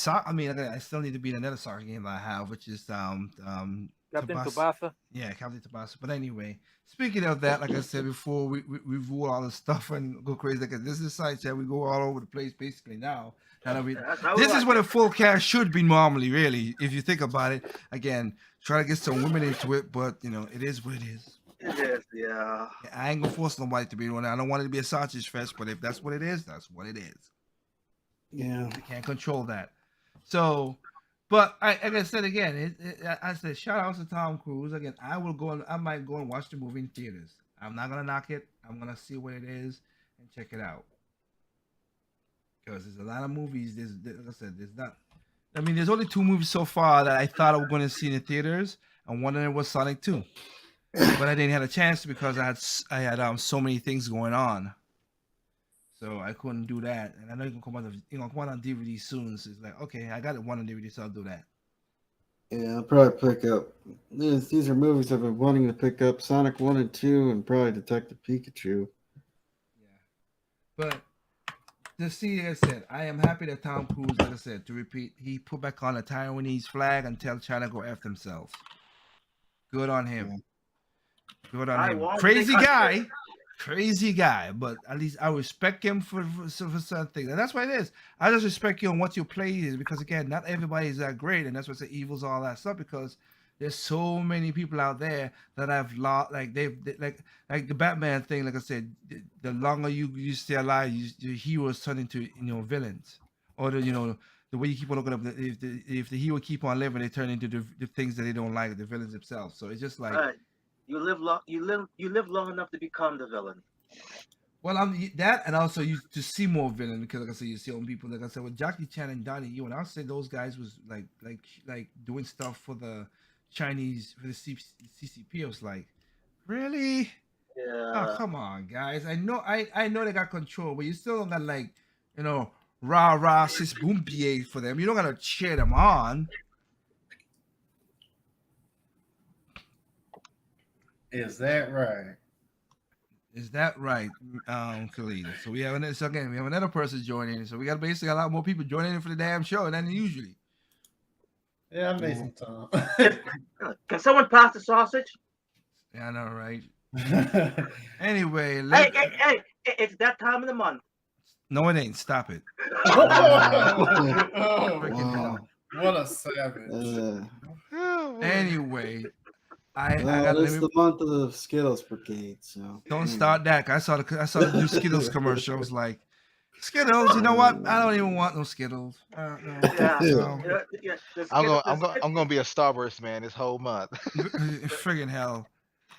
I still need to beat another soccer game that I have, which is Captain Tabas- Tsubasa. Yeah, Captain Tabasa. But anyway, speaking of that, like I said before, we rule all the stuff and go crazy. Like this is a site chat. We go all over the place basically now. That's how we This is like what it. a full cast should be normally, really, if you think about it. Again, try to get some women into it, but it is what it is. It is, yeah. I ain't gonna force nobody to be doing it. I don't want it to be a sausage fest, but if that's what it is, that's what it is. Yeah. I can't control that. So, but like I said again, I said shout out to Tom Cruise. Again, I might go and watch the movie in theaters. I'm not gonna knock it. I'm gonna see what it is and check it out. Because there's a lot of movies. Like I said, there's not. I mean, there's only 2 movies so far that I thought I was going to see in the theaters, and one of them was Sonic 2. But I didn't have a chance because I had so many things going on, so I couldn't do that. And I know you can come out on DVD soon. So it's like, okay, I got it one on DVD, so I'll do that. Yeah, I'll probably pick up. These are movies I've been wanting to pick up: Sonic 1 and 2, and probably Detective Pikachu. Yeah, but to see, like I said, I am happy that Tom Cruise, like I said, to repeat, he put back on a Taiwanese flag and tell China go F themselves. Good on him. Yeah. Good on him. Taiwan, Crazy guy, but at least I respect him for certain things, and that's what it is. I just respect you on what you play is because again, not everybody is that great, and that's what's the evils, all that stuff. Because there's so many people out there that have lost, like like the Batman thing. Like I said, the longer you stay alive, your heroes turn into villains, or the way you keep on looking up. If the hero keep on living, they turn into the things that they don't like, the villains themselves. So it's just like. Right. You live long enough to become the villain. Well, that, and also you to see more villain because, like I said, you see on people. Like I said, with Jackie Chan and Donnie Yen, I'll say those guys was like doing stuff for the Chinese for the CCP. I was like, really? Yeah. Oh, come on, guys. I know they got control, but you still don't got like rah sis boom for them. You don't gotta cheer them on. Is that right? Is that right, Khalid? So we have another person joining. So we got basically a lot more people joining in for the damn show than usually. Yeah, I made some time. Can someone pass the sausage? Yeah, I know, right? Anyway, Hey, it's that time of the month. no, it ain't. Stop it. Oh, Freaking hell. what a savage. Anyway, I Well, got it's the month of the Skittles Brigade, so don't start that. I saw the new Skittles commercial. I was like, Skittles. You know what? I don't even want no Skittles. No. Yeah. No. Yeah, I'm gonna be a Starburst man this whole month. Friggin' hell.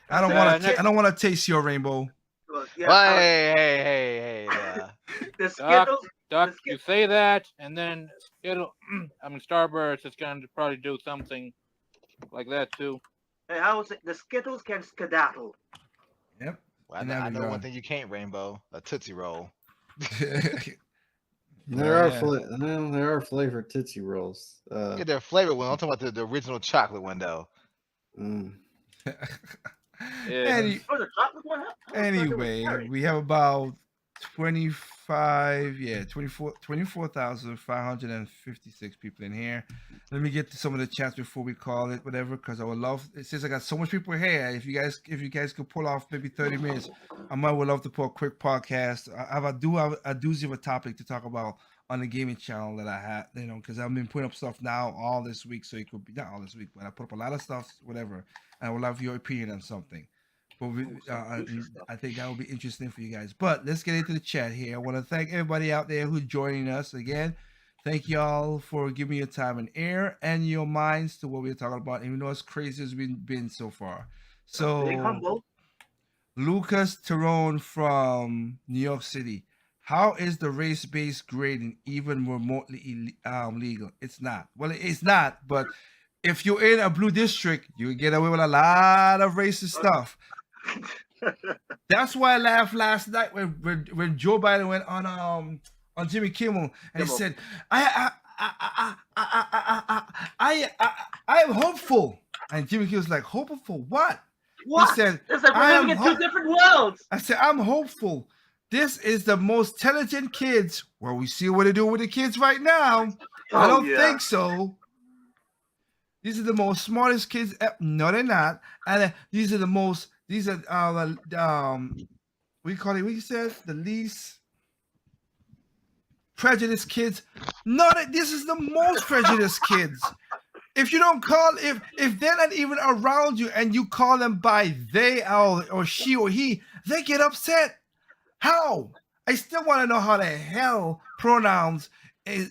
I don't want to taste your rainbow. Hey. The Skittles. Doc, you say that, and then Starburst is going to probably do something like that too. Hey, how was it? The Skittles can skedaddle. Yep. Well, And I there we know go. one thing you can't, Rainbow: a Tootsie Roll. there are flavored Tootsie Rolls. Yeah, they're flavored one. I'm talking about the original chocolate one though. Mm. Yeah. Oh, the chocolate one? Anyway, we have about 24,556 people in here. Let me get to some of the chats before we call it whatever, because I would love. Since I got so much people here, if you guys could pull off maybe 30 minutes, I would love to pull a quick podcast. I have a doozy of a topic to talk about on the gaming channel that I had, because I've been putting up stuff now all this week, so it could be not all this week, but I put up a lot of stuff, whatever. And I would love your opinion on something. But I think that will be interesting for you guys. But let's get into the chat here. I want to thank everybody out there who's joining us again. Thank y'all for giving me your time and air and your minds to what we're talking about. And you know as crazy as we've been so far. So Lucas Tyrone from New York City. How is the race-based grading even remotely legal? It's not. Well, it's not, but if you're in a blue district, you can get away with a lot of racist stuff. That's why I laughed last night when Joe Biden went on Jimmy Kimmel and he said, "I am hopeful," and Jimmy Kimmel's like, "Hopeful for what?" What? He said, It's like I we're am living in two ho- different worlds. I said, I'm hopeful. This is the most intelligent kids. Well, we see what they do with the kids right now. I don't think so. These are the most smartest kids. No, they're not. And these are the most. These are we call it. What you said? The least prejudiced kids. No, this is the most prejudiced kids. If you don't call, if they're not even around you and you call them by they or she or he, they get upset. How? I still want to know how the hell pronouns.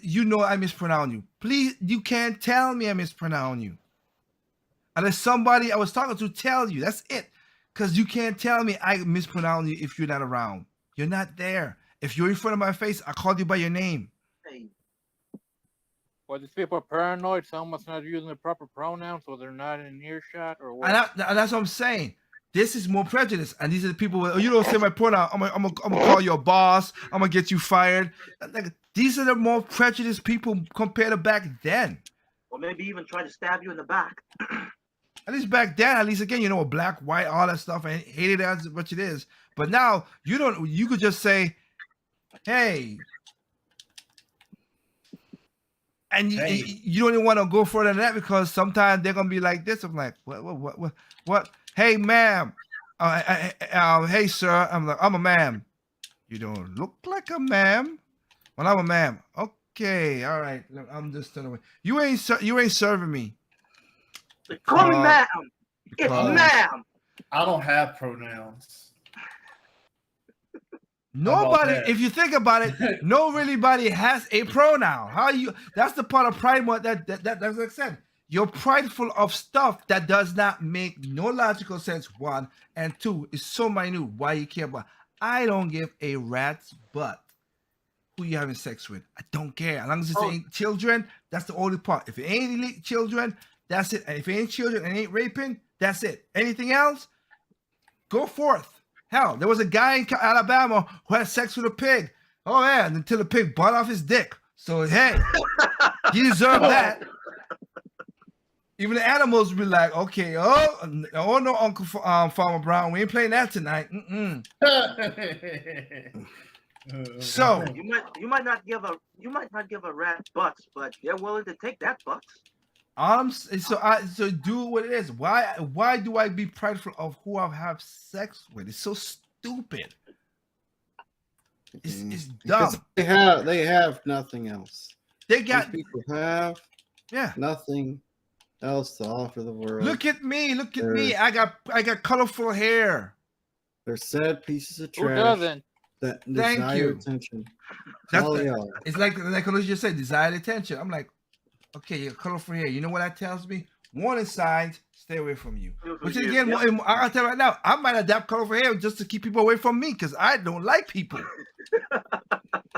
You know I mispronounce you. Please, you can't tell me I mispronounce you. Unless somebody I was talking to tell you. That's it. Because you can't tell me I mispronounce you if you're not around. You're not there. If you're in front of my face, I called you by your name. Hey, Well, these people are paranoid. Someone's not using the proper pronouns, so they're not in earshot, or what? And that's what I'm saying. This is more prejudice. And these are the people who, you don't say my pronoun. I'm gonna call you a boss. I'm gonna get you fired. Like, these are the more prejudiced people compared to back then. or maybe even try to stab you in the back. At least back then, at least again, you know, black, white, all that stuff. I hate it as much it is. But now you don't. You could just say, "Hey," and you don't even want to go further than that because sometimes they're gonna be like this. I'm like, what? Hey, ma'am. Hey, sir. I'm like, I'm a ma'am. You don't look like a ma'am. Well, I'm a ma'am. Okay, all right. I'm just turning away. You ain't serving me. Call me ma'am. It's ma'am. I don't have pronouns. Nobody, that? if you think about it, nobody has a pronoun. How you? That's the part of pride that's like I said. You're prideful of stuff that does not make no logical sense. One and two is so minute. Why you care about? I don't give a rat's butt who you having sex with. I don't care. As long as it ain't children, that's the only part. If it ain't children, that's it. And if it ain't children and ain't raping, that's it. Anything else, go forth. Hell, there was a guy in Alabama who had sex with a pig. Oh, yeah, until the pig bought off his dick. So, hey, he deserved that. Even the animals would be like, okay, no, Uncle Farmer Brown, we ain't playing that tonight. So you might not give a rat butts, but they're willing to take that butts. So do what it is. Why do I be prideful of who I have sex with? It's so stupid. It's dumb. They have nothing else. They got These people have nothing else to offer the world. Look at me. I got colorful hair. They're sad pieces of trash. Who doesn't? That Thank desire you. attention. That's it's like I just said, desired attention. I'm like, okay, you're colorful hair. You know what that tells me? Warning signs, stay away from you. Which again, I'll tell you right now, I might adapt colorful hair just to keep people away from me because I don't like people.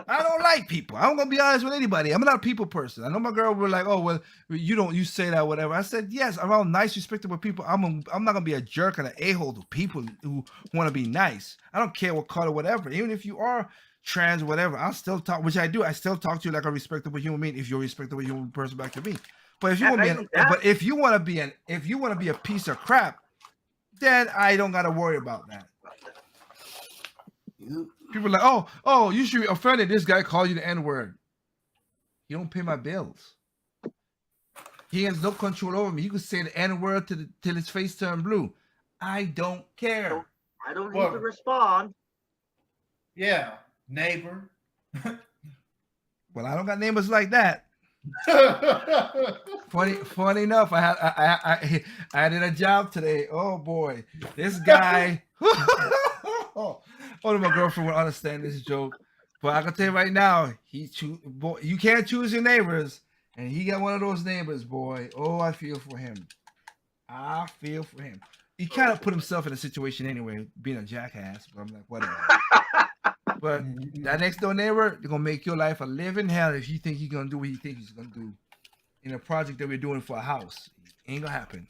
I don't like people. I'm gonna be honest with anybody. I'm not a people person. I know my girl were like, oh well, you say that, whatever. I said yes, around nice, respectable people. I'm not gonna be a jerk and an a-hole to people who want to be nice. I don't care what color, whatever. Even if you are trans or whatever, I'll still talk, which I do. I still talk to you like a respectable human being if you're a respectable human person back to me. But if you want to be a piece of crap, then I don't gotta worry about that. People are like, oh, you should be offended. This guy called you the N-word. He don't pay my bills. He has no control over me. He could say the N-word till his face turn blue. I don't care. I don't need to respond. Yeah, neighbor. Well, I don't got neighbors like that. Funny enough, I did a job today. Oh boy, this guy. Only my girlfriend will understand this joke, but I can tell you right now, you can't choose your neighbors, and he got one of those neighbors, boy. Oh, I feel for him. He kind of put himself in a situation anyway, being a jackass. But I'm like, whatever. But that next door neighbor, they're gonna make your life a living hell if you think he's gonna do what he thinks he's gonna do in a project that we're doing for a house. Ain't gonna happen.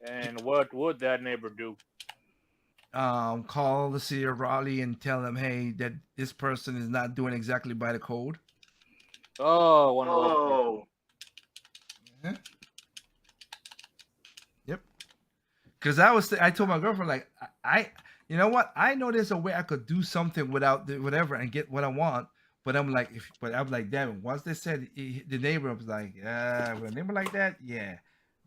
And what would that neighbor do? Call the city of Raleigh and tell them, hey, that this person is not doing exactly by the code. Oh, one of those. Yep. Because I told my girlfriend like you know what? I know there's a way I could do something without whatever and get what I want. But I'm like, damn it. Once they said the neighbor was like, with a neighbor like that, yeah,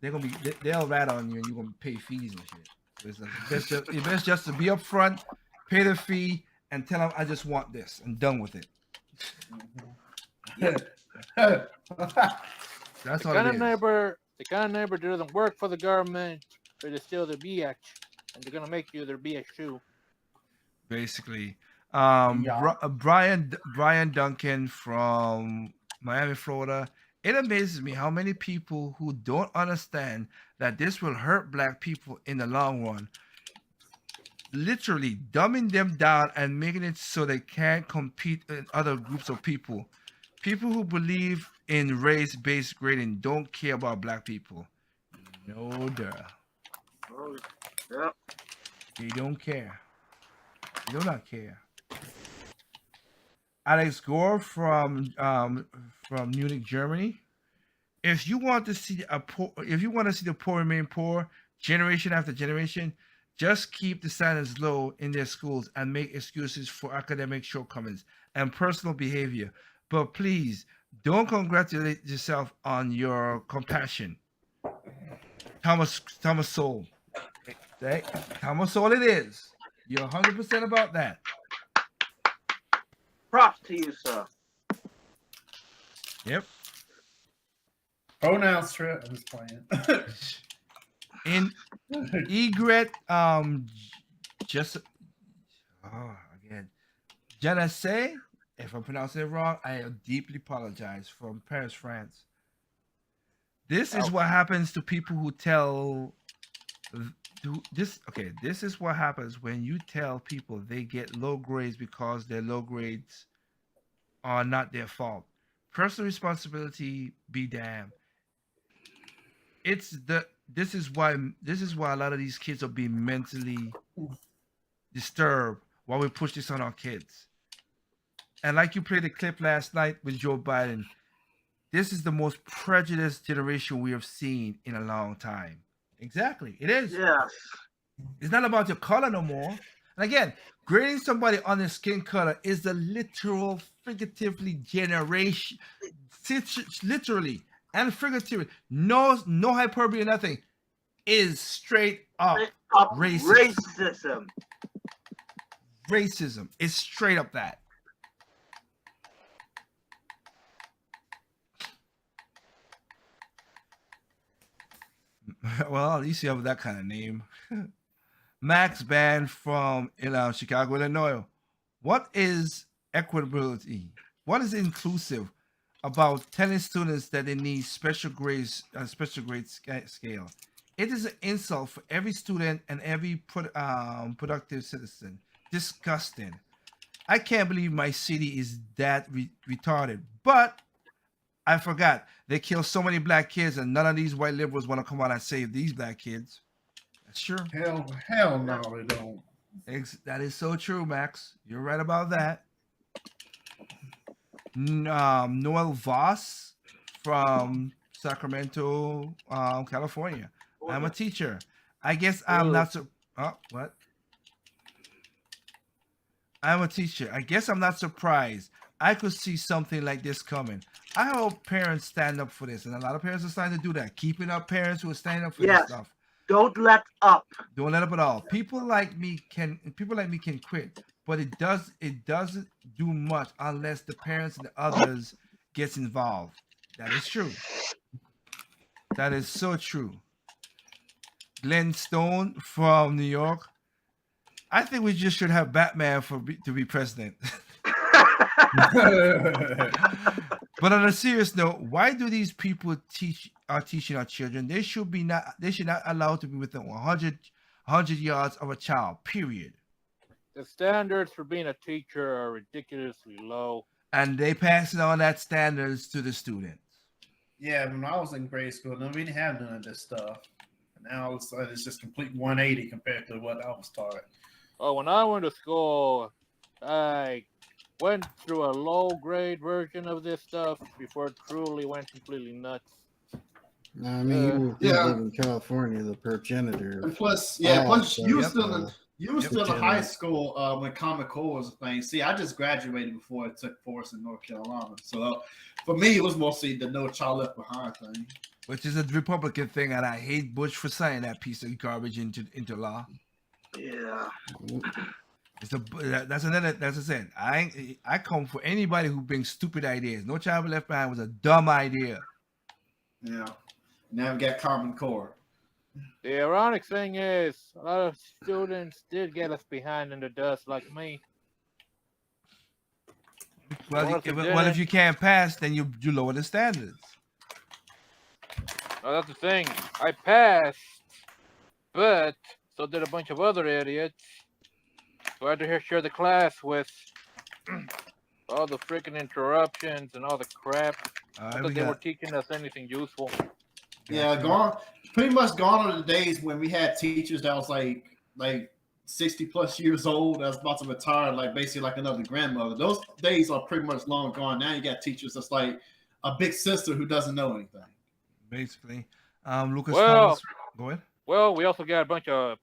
they'll rat on you and you're gonna pay fees and shit. So it's like, it's best just to be upfront, pay the fee, and tell them I just want this and done with it. That's all it is. The kind of neighbor that doesn't work for the government, but is still their BH, and they're gonna make you their BH too. Basically, Yeah. Brian Duncan from Miami, Florida. It amazes me how many people who don't understand that this will hurt black people in the long run, literally dumbing them down and making it so they can't compete in other groups of people. People who believe in race-based grading don't care about black people. No, duh. Oh, yeah. They don't care. They do not care. Alex Gore from Munich, Germany. If you want to see the poor remain poor, generation after generation, just keep the standards low in their schools and make excuses for academic shortcomings and personal behavior. But please don't congratulate yourself on your compassion. Thomas Sowell. Okay? Thomas Sowell it is. You're 100% about that. Props to you, sir. Yep. Pronouns trip. I'm just playing. In Egret, again, je ne sais, if I'm pronouncing it wrong, I deeply apologize, from Paris, France. This is what happens to people who tell this. Okay, this is what happens when you tell people they get low grades because their low grades are not their fault. Personal responsibility be damned. This is why a lot of these kids are being mentally disturbed while we push this on our kids. And like you played the clip last night with Joe Biden, this is the most prejudiced generation we have seen in a long time. Exactly, it is. Yes. It's not about your color no more. And again, grading somebody on their skin color is the literal, figuratively generation, literally and figuratively, no hyperbole, nothing, is straight up Racism. Racism is straight up that. Well, at least you have that kind of name. Max Band from Chicago, Illinois. What is equitability? What is inclusive about telling students that they need special grades, scale? It is an insult for every student and every productive citizen. Disgusting. I can't believe my city is that retarded. But I forgot they kill so many black kids, and none of these white liberals want to come out and save these black kids. That's true. Hell no, they don't. That is so true, Max. You're right about that. Noel Voss from Sacramento, California. I'm a teacher. I guess I'm not so. What? I'm a teacher. I guess I'm not surprised. I could see something like this coming. I hope parents stand up for this, and a lot of parents are starting to do that. Keeping up parents who are standing up for this stuff. Don't let up. Don't let up at all. People like me can quit, but it doesn't do much unless the parents and the others gets involved. That is true. That is so true. Glenn Stone from New York. I think we just should have Batman to be president. But on a serious note, why do these people are teaching our children? They should not allowed to be within 100 yards of a child. Period. The standards for being a teacher are ridiculously low, and they passing on that standards to the students. Yeah, when I was in grade school, no, we didn't have none of this stuff. Now it's just complete 180 compared to what I was taught. Oh, when I went to school, I went through a low grade version of this stuff before it truly went completely nuts. I mean, you Yeah. live in California, the progenitor. And plus, Oh, you were yep. still in Yep. high school when Common Core was a thing. See, I just graduated before it took force in North Carolina. So for me, it was mostly the No Child Left Behind thing. Which is a Republican thing, and I hate Bush for signing that piece of garbage into law. Yeah. That's I said. I come for anybody who brings stupid ideas. No Child Left Behind was a dumb idea. Yeah. Now we got Common Core. The ironic thing is, a lot of students did get us behind in the dust, like me. Well, Well, if it if you can't pass, then you lower the standards. Well, that's the thing. I passed, but so did a bunch of other idiots. So I had to share the class with all the freaking interruptions and all the crap. All Not right, that we they were got, teaching us anything useful. Yeah, pretty much gone are the days when we had teachers that was like 60 plus years old that's about to retire, like basically like another grandmother. Those days are pretty much long gone. Now you got teachers that's like a big sister who doesn't know anything. basically. Lucas Well- Thomas, go ahead. Well, we also got a bunch of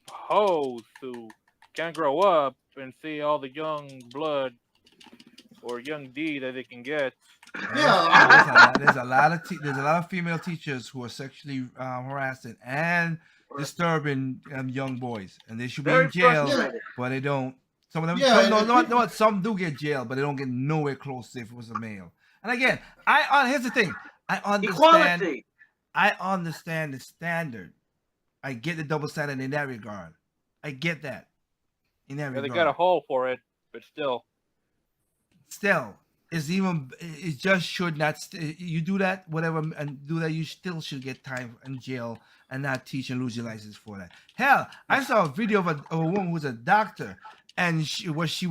hoes who can't grow up and see all the young blood or young D that they can get. Yeah. there's a lot of female teachers who are sexually harassing and disturbing young boys, and they should be Very in jail, frustrated. but they don't. Some of them, Yeah, some do get jail, but they don't get nowhere close if it was a male. And again, here's the thing: I understand. Equality. I understand the standard. I get the double standard in that regard. I get that. In that Yeah, regard. they got a hole for it, but still. Still, it just should not. You do that, whatever, and do that, you still should get time in jail and not teach and lose your license for that. Hell, I saw a video of a woman who was a doctor, and what she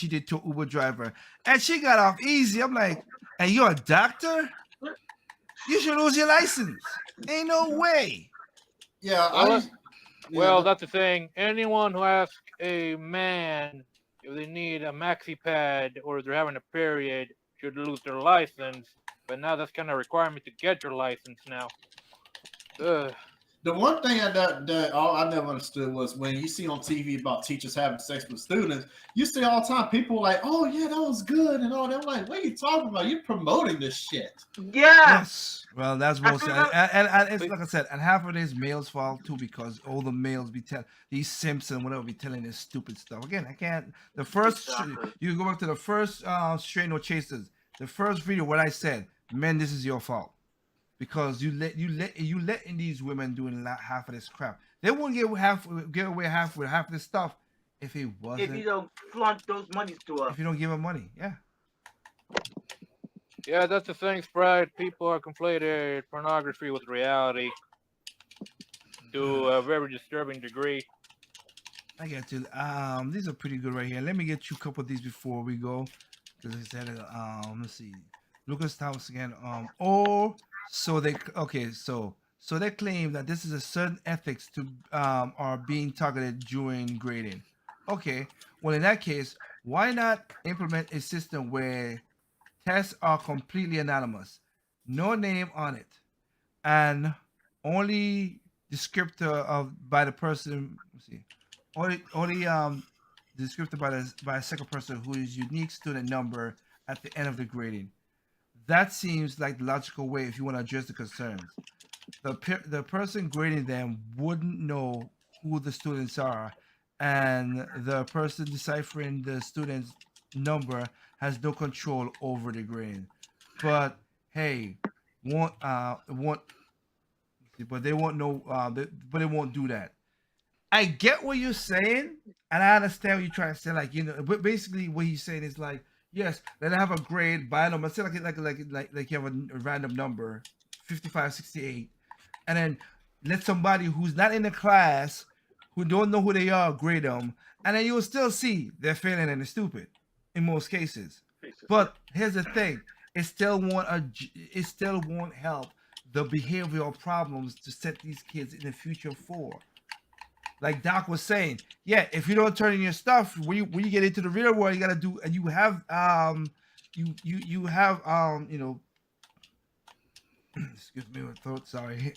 did to an Uber driver, and she got off easy. I'm like, and you're a doctor? You should lose your license. Ain't no way. Yeah. Well, that's the thing. Anyone who asks a man if they need a maxi pad or they're having a period should lose their license. But now that's kind of a requirement to get your license now. Ugh. The one thing that all I never understood was when you see on TV about teachers having sex with students, you see all the time people like, oh yeah, that was good and all that. I'm like, what are you talking about? You're promoting this shit. Yeah. Yes. Well, that's mostly, and it's like I said, and half of it is males' fault too, because all the males be telling these Simpson, whatever, be telling this stupid stuff. Again, I can't. The first, Exactly. you go back to the first Straight No Chasers, the first video, what I said, men, this is your fault. Because you letting these women doing half of this crap. They won't get away half with half of this stuff if it wasn't. If you don't flaunt those monies to us. If you don't give them money, yeah. Yeah, that's the thing, Sprite. People are conflated pornography with reality to a very disturbing degree. I get you. These are pretty good right here. Let me get you a couple of these before we go. Because I said, let's see. Lucas Thomas again. So they claim that this is a certain ethics to are being targeted during grading. Okay, well in that case, why not implement a system where tests are completely anonymous, no name on it, and only descriptor by the person. Let's see, only descriptor by a second person who is unique student number at the end of the grading. That seems like the logical way if you want to address the concerns. The person grading them wouldn't know who the students are, and the person deciphering the student's number has no control over the grading. But hey, but they won't know. But they won't do that. I get what you're saying, and I understand what you're trying to say. Like, but basically what he's saying is like, yes, let them have a grade by number. Say like you have a random number, 55, 68, and then let somebody who's not in the class, who don't know who they are, grade them, and then you'll still see they're failing and they're stupid in most cases. But here's the thing: it still won't help the behavioral problems to set these kids in the future for. Like Doc was saying, yeah, if you don't turn in your stuff, when you get into the real world, you gotta do, and you have excuse me with throat, sorry.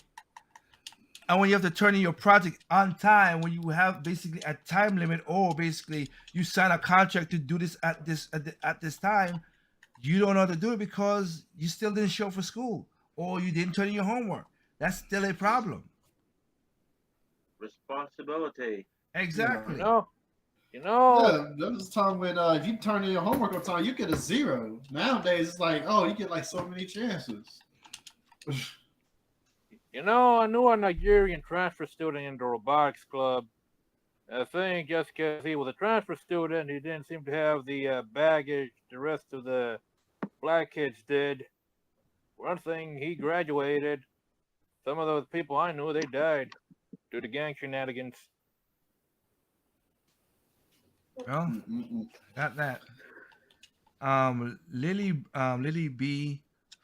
And when you have to turn in your project on time, when you have basically a time limit, or basically you sign a contract to do this at this time, you don't know how to do it because you still didn't show up for school or you didn't turn in your homework. That's still a problem. Responsibility. Exactly. You know. Yeah, there was a time when if you turn in your homework on time, you get a 0. Nowadays, it's like, oh, you get like so many chances. You know, I knew a Nigerian transfer student in the robotics club. I think just because he was a transfer student, he didn't seem to have the baggage the rest of the black kids did. One thing, he graduated. Some of those people I knew, they died due to gang shenanigans. Well, got that. Lily B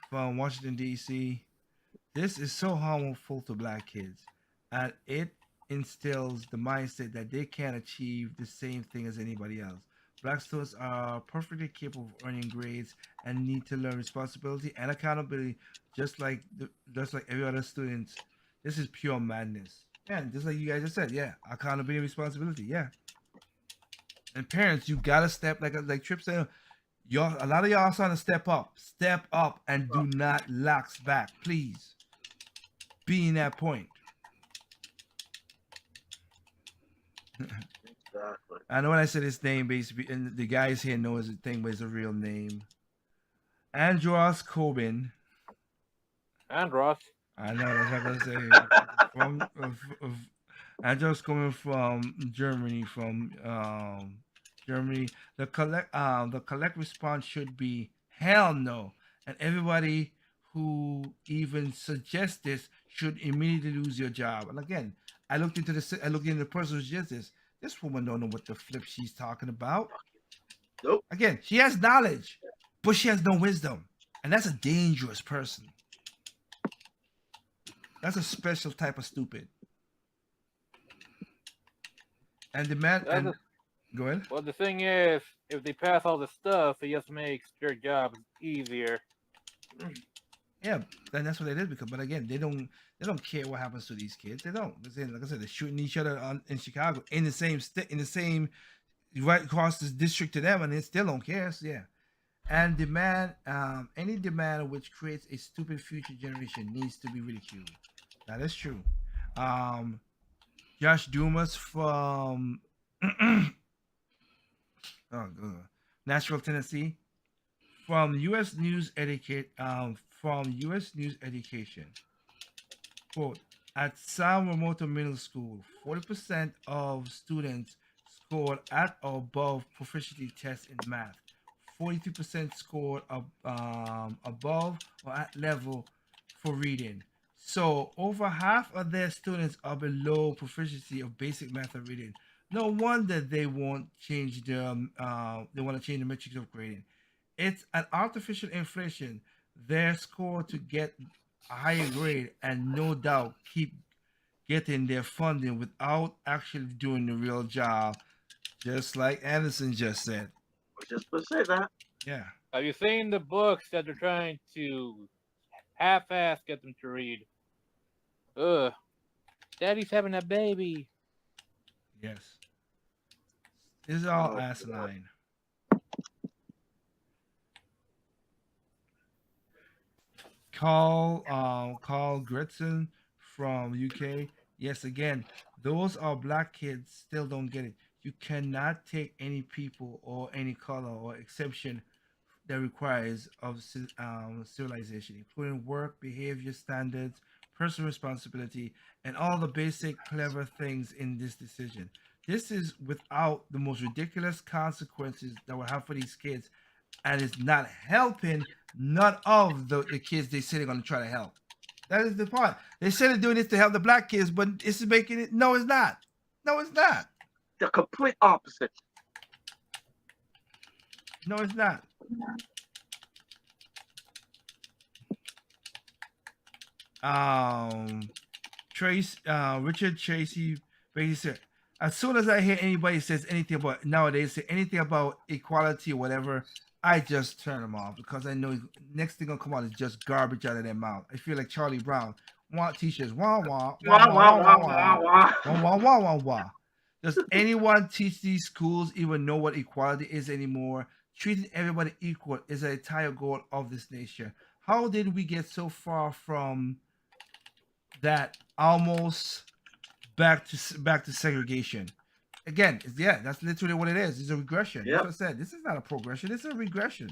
from Washington D.C. This is so harmful to black kids, and it instills the mindset that they can't achieve the same thing as anybody else. Black students are perfectly capable of earning grades and need to learn responsibility and accountability, just like every other student. This is pure madness. Yeah, just like you guys just said. Yeah, accountability and responsibility. Yeah, and parents, you gotta step like Trip said. Y'all, a lot of y'all starting to step up, and do not lax back, please. Be in that point. Exactly. I know when I said his name, basically, and the guys here know his thing, but it's a real name. Andros Coben. Andros. I know that's what I'm gonna say. Andros coming from Germany. Germany. The collect response should be hell no, and everybody who even suggests this should immediately lose your job. And again, I looked into the person who suggests this. This woman don't know what the flip she's talking about. Nope. Again, she has knowledge, but she has no wisdom, and that's a dangerous person. That's a special type of stupid. And the man. And, go ahead. Well, the thing is, if they pass all the stuff, it just makes their job easier. Yeah, and that's what it is. But again, they don't care what happens to these kids. They don't. Like I said, they're shooting each other in Chicago in the same right across the district to them, and they still don't care. So yeah, and any demand which creates a stupid future generation needs to be ridiculed. That is true. Josh Dumas from Nashville, Tennessee, from U.S. News Education. Quote, at San Remoto Middle School, 40% of students scored at or above proficiency tests in math. 42% scored above or at level for reading. So over half of their students are below proficiency of basic math and reading. No wonder they won't change they want to change the metrics of grading. It's an artificial inflation. Their score to get a higher grade, and no doubt keep getting their funding without actually doing the real job, just like Anderson just said. Just to say that. Yeah. Have you seen the books that they're trying to half-ass get them to read? Ugh. Daddy's having a baby. Yes. This is all asinine. Carl Gretson from UK. Yes, again, those are black kids still don't get it. You cannot take any people or any color or exception that requires of civilization, including work, behavior standards, personal responsibility, and all the basic clever things in this decision. This is without the most ridiculous consequences that will have for these kids, and it's not helping none of the kids they say they're going to try to help. That is the part. They said they're doing this to help the black kids, but it's making it. No, it's not. No, it's not. The complete opposite. No, it's not. Richard Tracy basically said, as soon as I hear anybody says anything about nowadays, say anything about equality or whatever, I just turn them off because I know next thing gonna come out is just garbage out of their mouth. I feel like Charlie Brown. Want teachers? Wah wah wah wah wah wah wah wah wah wah wah. Does anyone teach these schools even know what equality is anymore? Treating everybody equal is the entire goal of this nation. How did we get so far from that almost back to segregation? Again, yeah, that's literally what it is. It's a regression. Yep. That's what I said. This is not a progression. It's a regression.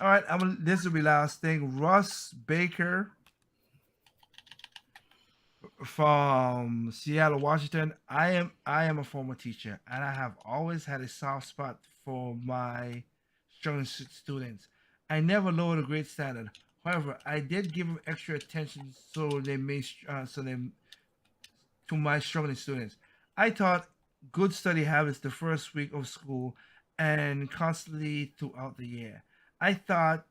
All right, this will be last thing. Russ Baker from Seattle, Washington. I am a former teacher, and I have always had a soft spot for my struggling students. I never lowered a grade standard. However, I did give them extra attention so they to my struggling students. I taught good study habits the first week of school and constantly throughout the year. I taught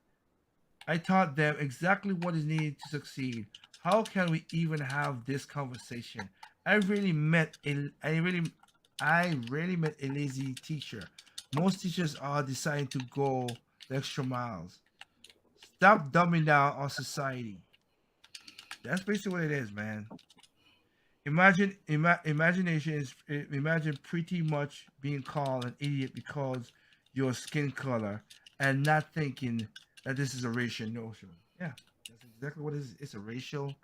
them exactly what is needed to succeed. How can we even have this conversation? I really met a lazy teacher. Most teachers are deciding to go the extra miles. Stop dumbing down our society. That's basically what it is, man. Imagination is pretty much being called an idiot because your skin color and not thinking that this is a racial notion. Yeah, that's exactly what it is. It's a racial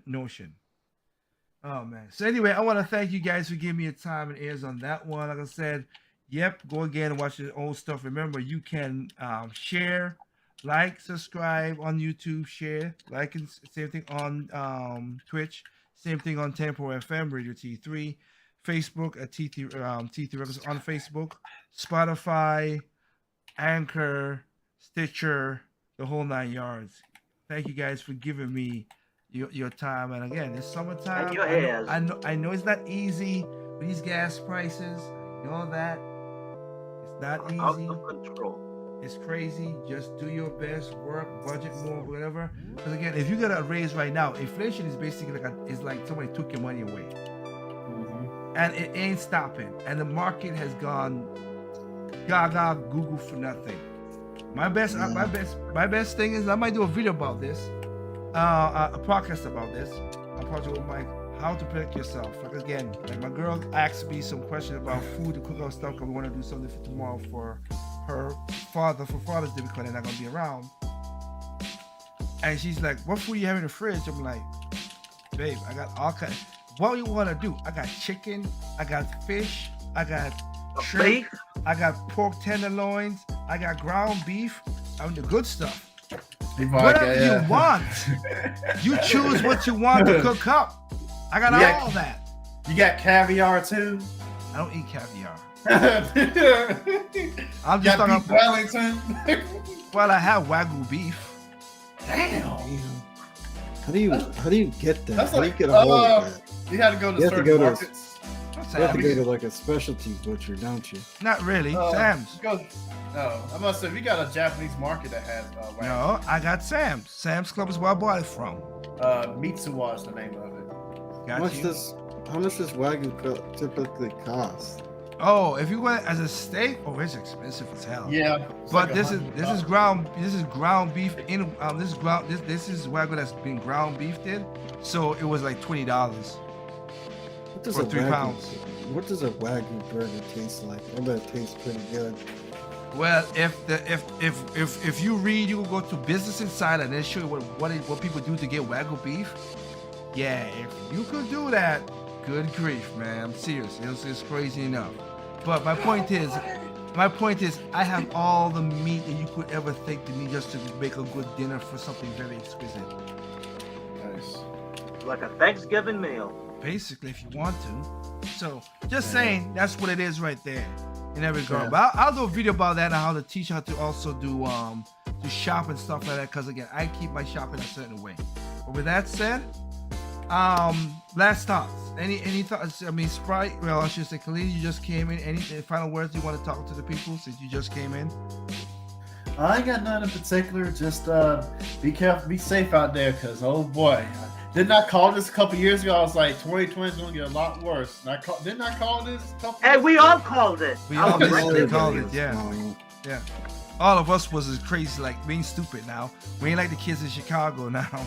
notion. Oh man. So anyway, I want to thank you guys for giving me a time and ears on that one. Like I said, yep, go again and watch the old stuff. Remember, you can share, like, subscribe on YouTube, share, like, and same thing on Twitch. Same thing on Tempo FM, Radio T3, Facebook at T3 Records on Facebook, Spotify, Anchor, Stitcher, the whole 9 yards. Thank you guys for giving me your time. And again, it's summertime. I know it's not easy with these gas prices. You know that it's not easy. Out of control. It's crazy. Just do your best, work, budget more, whatever. Because again, if you get a raise right now, inflation is basically like somebody took your money away, and it ain't stopping. And the market has gone gaga Google for nothing. My best thing is I might do a video about this, a podcast about this. A project with Mike. How to protect yourself. Like again, like my girl asked me some questions about food and cookout stuff because we want to do something for tomorrow for her father for Father's Day because they're not gonna be around. And she's like, "What food you have in the fridge?" I'm like, "Babe, I got all kinds. What you want to do? I got chicken, I got fish, I got shrimp, I got pork tenderloins, I got ground beef. I mean the good stuff. Whatever you want, you choose what you want to cook up. I got all that. You got caviar too? I don't eat caviar. I'm just talking about Wellington. Well, I have Wagyu beef. Damn. How do you get that? That's How like, do you get a hold of that? You had to go to certain markets. You have to go to like a specialty butcher, don't you? Not really. Sam's. No, I must say, we got a Japanese market that has Wagyu. No, I got Sam's. Sam's Club is where I bought it from. Mitsuwa is the name of it. Got How much does Wagyu typically cost? Oh, if you went as a steak, it's expensive as hell. Yeah, but this is ground beef in this is Wagyu that's been ground beefed in, so it was like $20 for 3 pounds. What does a Wagyu burger taste like? I bet it tastes pretty good. Well, if you read, you will go to Business Insider and they show you what people do to get Wagyu beef. Yeah, if you could do that, good grief, man. I'm serious. It's crazy enough. But my point is, I have all the meat that you could ever think to need just to make a good dinner for something very exquisite. Nice. Like a Thanksgiving meal. Basically, if you want to. So, just saying, that's what it is right there. In every regard. Yeah. But I'll do a video about that and how to teach how to also do shop and stuff like that. Because again, I keep my shopping a certain way. But with that said, last thoughts. Any thoughts? I mean, Sprite. Well, I should say, Khalid, you just came in. Any final words you want to talk to the people since you just came in? I ain't got none in particular. Just be careful, be safe out there, cause oh boy, Didn't I call this a couple years ago? I was like, 2020 is gonna get a lot worse. And didn't I call this a couple? And we all called it. We I all was basically right there. called it, yeah. All of us was as crazy, like being stupid now. We ain't like the kids in Chicago now.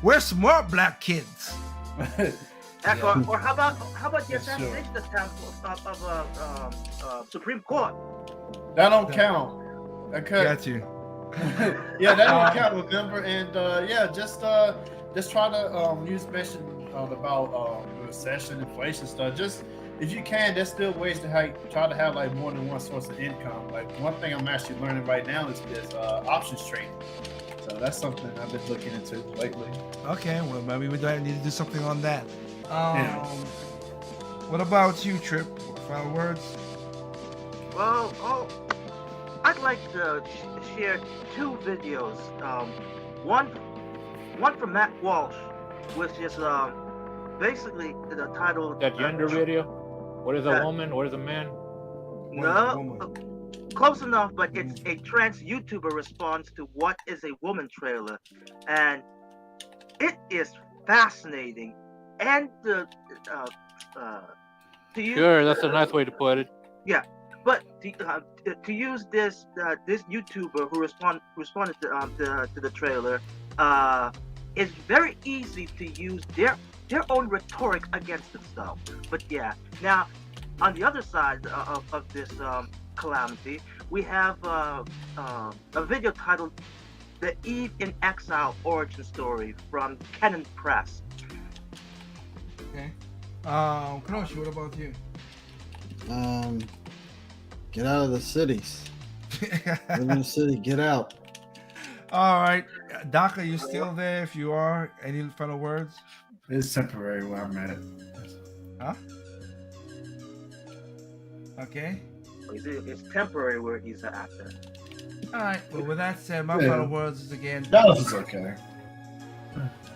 We're smart black kids. Or how about the Yeah, sure. assassination attempt of Supreme Court? That don't count. Okay. Got you. Yeah, that don't count, November. And just try to use mention about the recession, inflation stuff. Just if you can, there's still ways to try to have like more than one source of income. Like one thing I'm actually learning right now is options trading. So that's something I've been looking into lately. Okay, well maybe we need to do something on that. Yeah. What about you, Trip? Final words? Well, I'd like to share two videos. One from Matt Walsh, which is basically the title. That gender video. What is a woman? What is a man? No, close enough, but it's a trans YouTuber response to what is a woman trailer, and it is fascinating. And to use, Sure, that's a nice way to put it. but to use this YouTuber who responded to the trailer, it's very easy to use their own rhetoric against themselves. But yeah, now on the other side of this calamity, we have a video titled "The Eve in Exile Origin Story" from Canon Press. Okay. Kroshi, what about you? Get out of the cities. Live in the city. Get out. All right. Doc, are you still there? If you are, any final words? It's temporary where I'm at. Huh? Okay. It's temporary where he's an actor. All right. Well, with that said, my Yeah. final words is again. That was okay.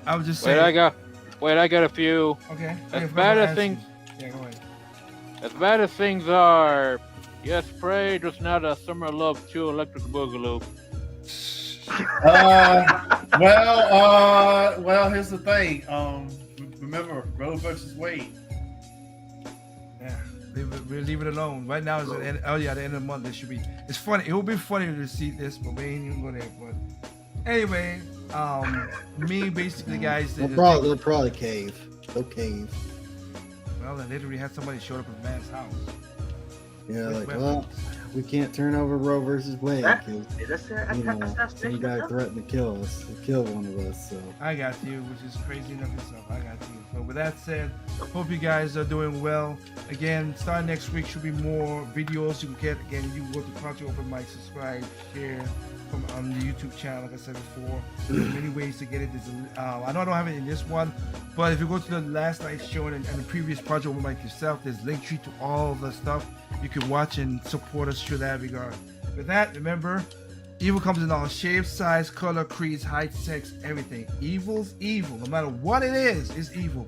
I was just Wait, saying. I got a few. Okay. As Okay, bad go as ahead. things, Yeah, go ahead. as bad as things are, yes, pray just not a Summer Love 2 Electric Boogaloo. Well, here's the thing. Remember, Roe versus Wade. Yeah. We'll leave it alone. Right now is the end. Oh yeah, the end of the month. It should be. It's funny. It will be funny to see this, but we ain't even go there. But anyway, me basically, guys. They'll probably cave. They'll cave. Well, they literally had somebody showed up at man's house. Yeah, with like, weapons. well, we can't turn over Roe versus Wade That- because That's you know some assassination guy attempt? threatened to kill us, to kill one of us. So I got you, which is crazy enough itself. I got you. So with that said, hope you guys are doing well. Again, starting next week should be more videos you can get. Again, you can go to Project Open Mic, subscribe, share from on the YouTube channel. Like I said before, there's many ways to get it. There's I know I don't have it in this one, but if you go to the last night's show and the previous Project Open Mic yourself, there's link tree to all the stuff. You can watch and support us through that regard. With that, remember, evil comes in all shapes, size, color, creeds, height, sex, everything. Evil's evil. No matter what it is, it's evil.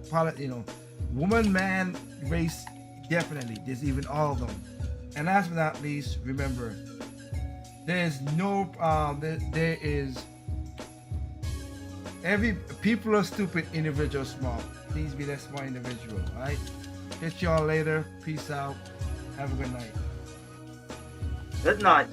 Woman, man, race, definitely. There's even all of them. And last but not least, remember, there's no, there is, people are stupid, individual smart. Please be that smart individual, all right? Catch y'all later. Peace out. Have a good night. Good night.